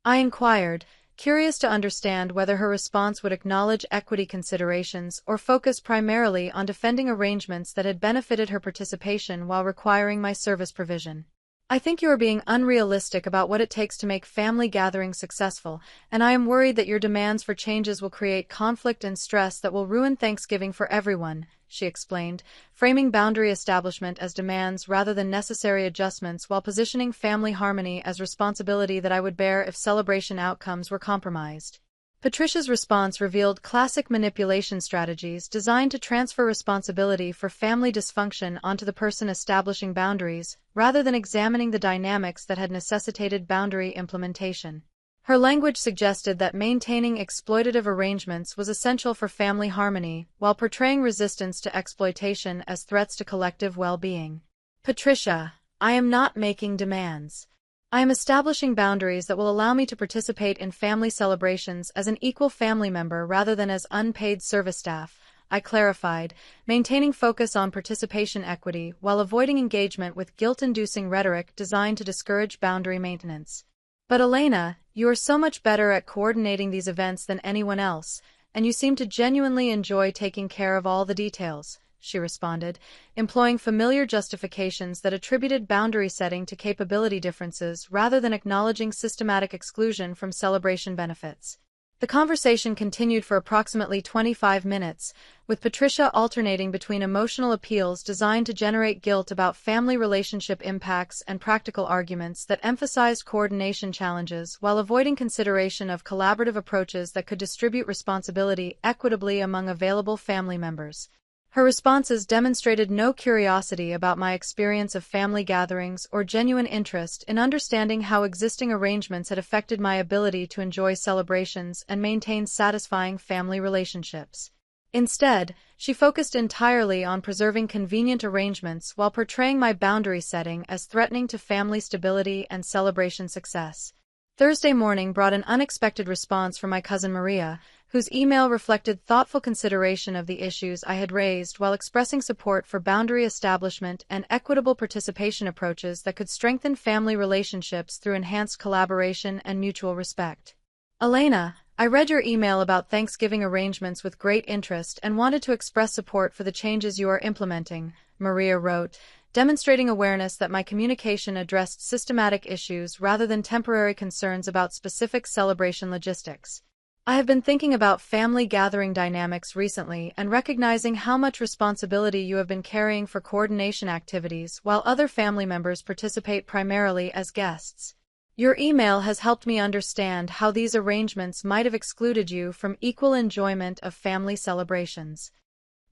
I inquired, curious to understand whether her response would acknowledge equity considerations or focus primarily on defending arrangements that had benefited her participation while requiring my service provision. I think you are being unrealistic about what it takes to make family gatherings successful, and I am worried that your demands for changes will create conflict and stress that will ruin Thanksgiving for everyone, she explained, framing boundary establishment as demands rather than necessary adjustments while positioning family harmony as responsibility that I would bear if celebration outcomes were compromised. Patricia's response revealed classic manipulation strategies designed to transfer responsibility for family dysfunction onto the person establishing boundaries, rather than examining the dynamics that had necessitated boundary implementation. Her language suggested that maintaining exploitative arrangements was essential for family harmony, while portraying resistance to exploitation as threats to collective well-being. Patricia, I am not making demands. I am establishing boundaries that will allow me to participate in family celebrations as an equal family member rather than as unpaid service staff, I clarified, maintaining focus on participation equity while avoiding engagement with guilt-inducing rhetoric designed to discourage boundary maintenance. But Elena, you are so much better at coordinating these events than anyone else, and you seem to genuinely enjoy taking care of all the details, she responded, employing familiar justifications that attributed boundary setting to capability differences rather than acknowledging systematic exclusion from celebration benefits. The conversation continued for approximately 25 minutes, with Patricia alternating between emotional appeals designed to generate guilt about family relationship impacts and practical arguments that emphasized coordination challenges while avoiding consideration of collaborative approaches that could distribute responsibility equitably among available family members. Her responses demonstrated no curiosity about my experience of family gatherings or genuine interest in understanding how existing arrangements had affected my ability to enjoy celebrations and maintain satisfying family relationships. Instead, she focused entirely on preserving convenient arrangements while portraying my boundary setting as threatening to family stability and celebration success. Thursday morning brought an unexpected response from my cousin Maria, whose email reflected thoughtful consideration of the issues I had raised while expressing support for boundary establishment and equitable participation approaches that could strengthen family relationships through enhanced collaboration and mutual respect. Elena, I read your email about Thanksgiving arrangements with great interest and wanted to express support for the changes you are implementing, Maria wrote, demonstrating awareness that my communication addressed systematic issues rather than temporary concerns about specific celebration logistics. I have been thinking about family gathering dynamics recently and recognizing how much responsibility you have been carrying for coordination activities while other family members participate primarily as guests. Your email has helped me understand how these arrangements might have excluded you from equal enjoyment of family celebrations.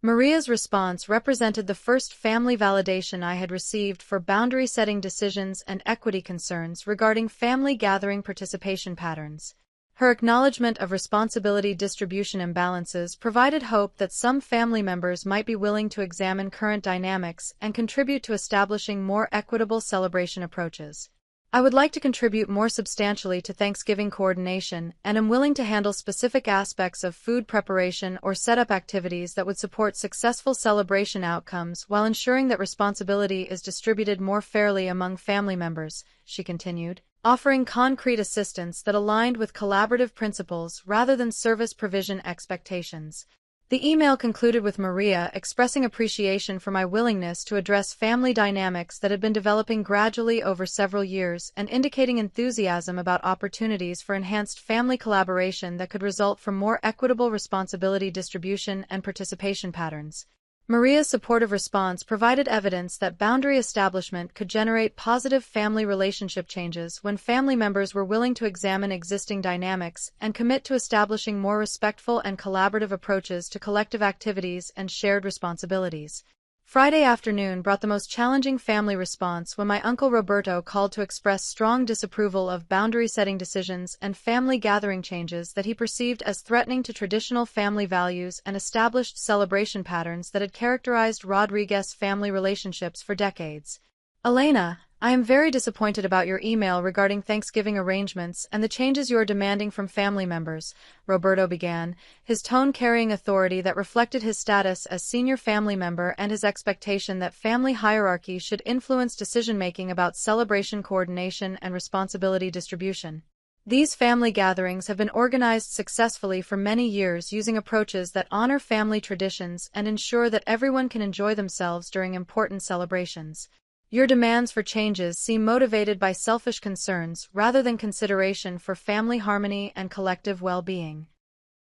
Maria's response represented the first family validation I had received for boundary-setting decisions and equity concerns regarding family gathering participation patterns. Her acknowledgement of responsibility distribution imbalances provided hope that some family members might be willing to examine current dynamics and contribute to establishing more equitable celebration approaches. I would like to contribute more substantially to Thanksgiving coordination and am willing to handle specific aspects of food preparation or setup activities that would support successful celebration outcomes while ensuring that responsibility is distributed more fairly among family members, she continued, offering concrete assistance that aligned with collaborative principles rather than service provision expectations. The email concluded with Maria expressing appreciation for my willingness to address family dynamics that had been developing gradually over several years and indicating enthusiasm about opportunities for enhanced family collaboration that could result from more equitable responsibility distribution and participation patterns. Maria's supportive response provided evidence that boundary establishment could generate positive family relationship changes when family members were willing to examine existing dynamics and commit to establishing more respectful and collaborative approaches to collective activities and shared responsibilities. Friday afternoon brought the most challenging family response when my uncle Roberto called to express strong disapproval of boundary-setting decisions and family gathering changes that he perceived as threatening to traditional family values and established celebration patterns that had characterized Rodriguez family relationships for decades. Elena, I am very disappointed about your email regarding Thanksgiving arrangements and the changes you are demanding from family members, Roberto began, his tone carrying authority that reflected his status as senior family member and his expectation that family hierarchy should influence decision-making about celebration coordination and responsibility distribution. These family gatherings have been organized successfully for many years using approaches that honor family traditions and ensure that everyone can enjoy themselves during important celebrations. Your demands for changes seem motivated by selfish concerns rather than consideration for family harmony and collective well-being.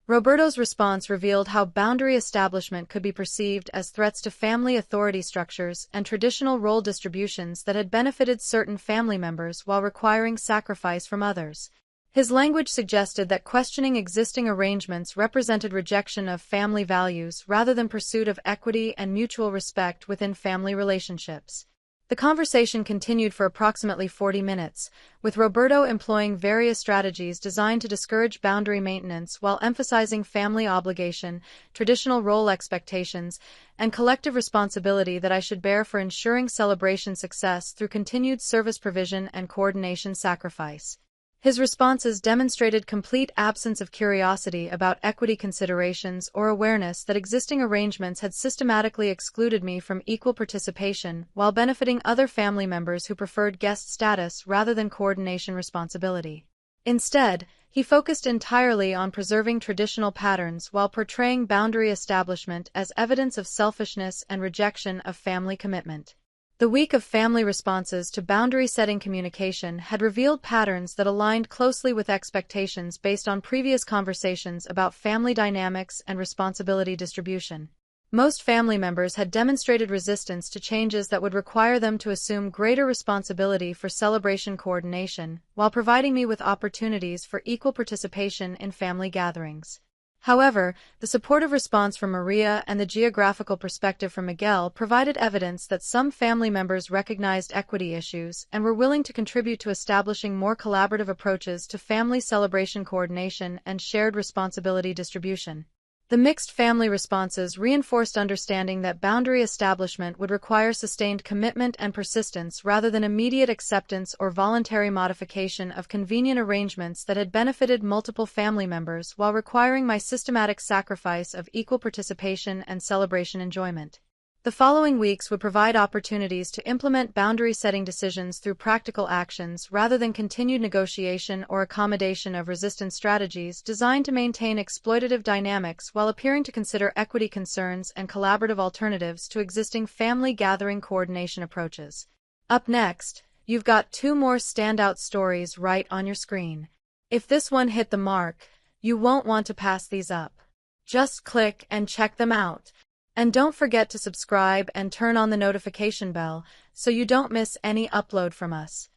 Roberto's response revealed how boundary establishment could be perceived as threats to family authority structures and traditional role distributions that had benefited certain family members while requiring sacrifice from others. His language suggested that questioning existing arrangements represented rejection of family values rather than pursuit of equity and mutual respect within family relationships. The conversation continued for approximately 40 minutes, with Roberto employing various strategies designed to discourage boundary maintenance while emphasizing family obligation, traditional role expectations, and collective responsibility that I should bear for ensuring celebration success through continued service provision and coordination sacrifice. His responses demonstrated complete absence of curiosity about equity considerations or awareness that existing arrangements had systematically excluded me from equal participation while benefiting other family members who preferred guest status rather than coordination responsibility. Instead, he focused entirely on preserving traditional patterns while portraying boundary establishment as evidence of selfishness and rejection of family commitment. The week of family responses to boundary-setting communication had revealed patterns that aligned closely with expectations based on previous conversations about family dynamics and responsibility distribution. Most family members had demonstrated resistance to changes that would require them to assume greater responsibility for celebration coordination, while providing me with opportunities for equal participation in family gatherings. However, the supportive response from Maria and the geographical perspective from Miguel provided evidence that some family members recognized equity issues and were willing to contribute to establishing more collaborative approaches to family celebration coordination and shared responsibility distribution. The mixed family responses reinforced understanding that boundary establishment would require sustained commitment and persistence rather than immediate acceptance or voluntary modification of convenient arrangements that had benefited multiple family members while requiring my systematic sacrifice of equal participation and celebration enjoyment. The following weeks would provide opportunities to implement boundary-setting decisions through practical actions rather than continued negotiation or accommodation of resistance strategies designed to maintain exploitative dynamics while appearing to consider equity concerns and collaborative alternatives to existing family gathering coordination approaches. Up next, you've got two more standout stories right on your screen. If this one hit the mark, you won't want to pass these up. Just click and check them out. And don't forget to subscribe and turn on the notification bell so you don't miss any upload from us.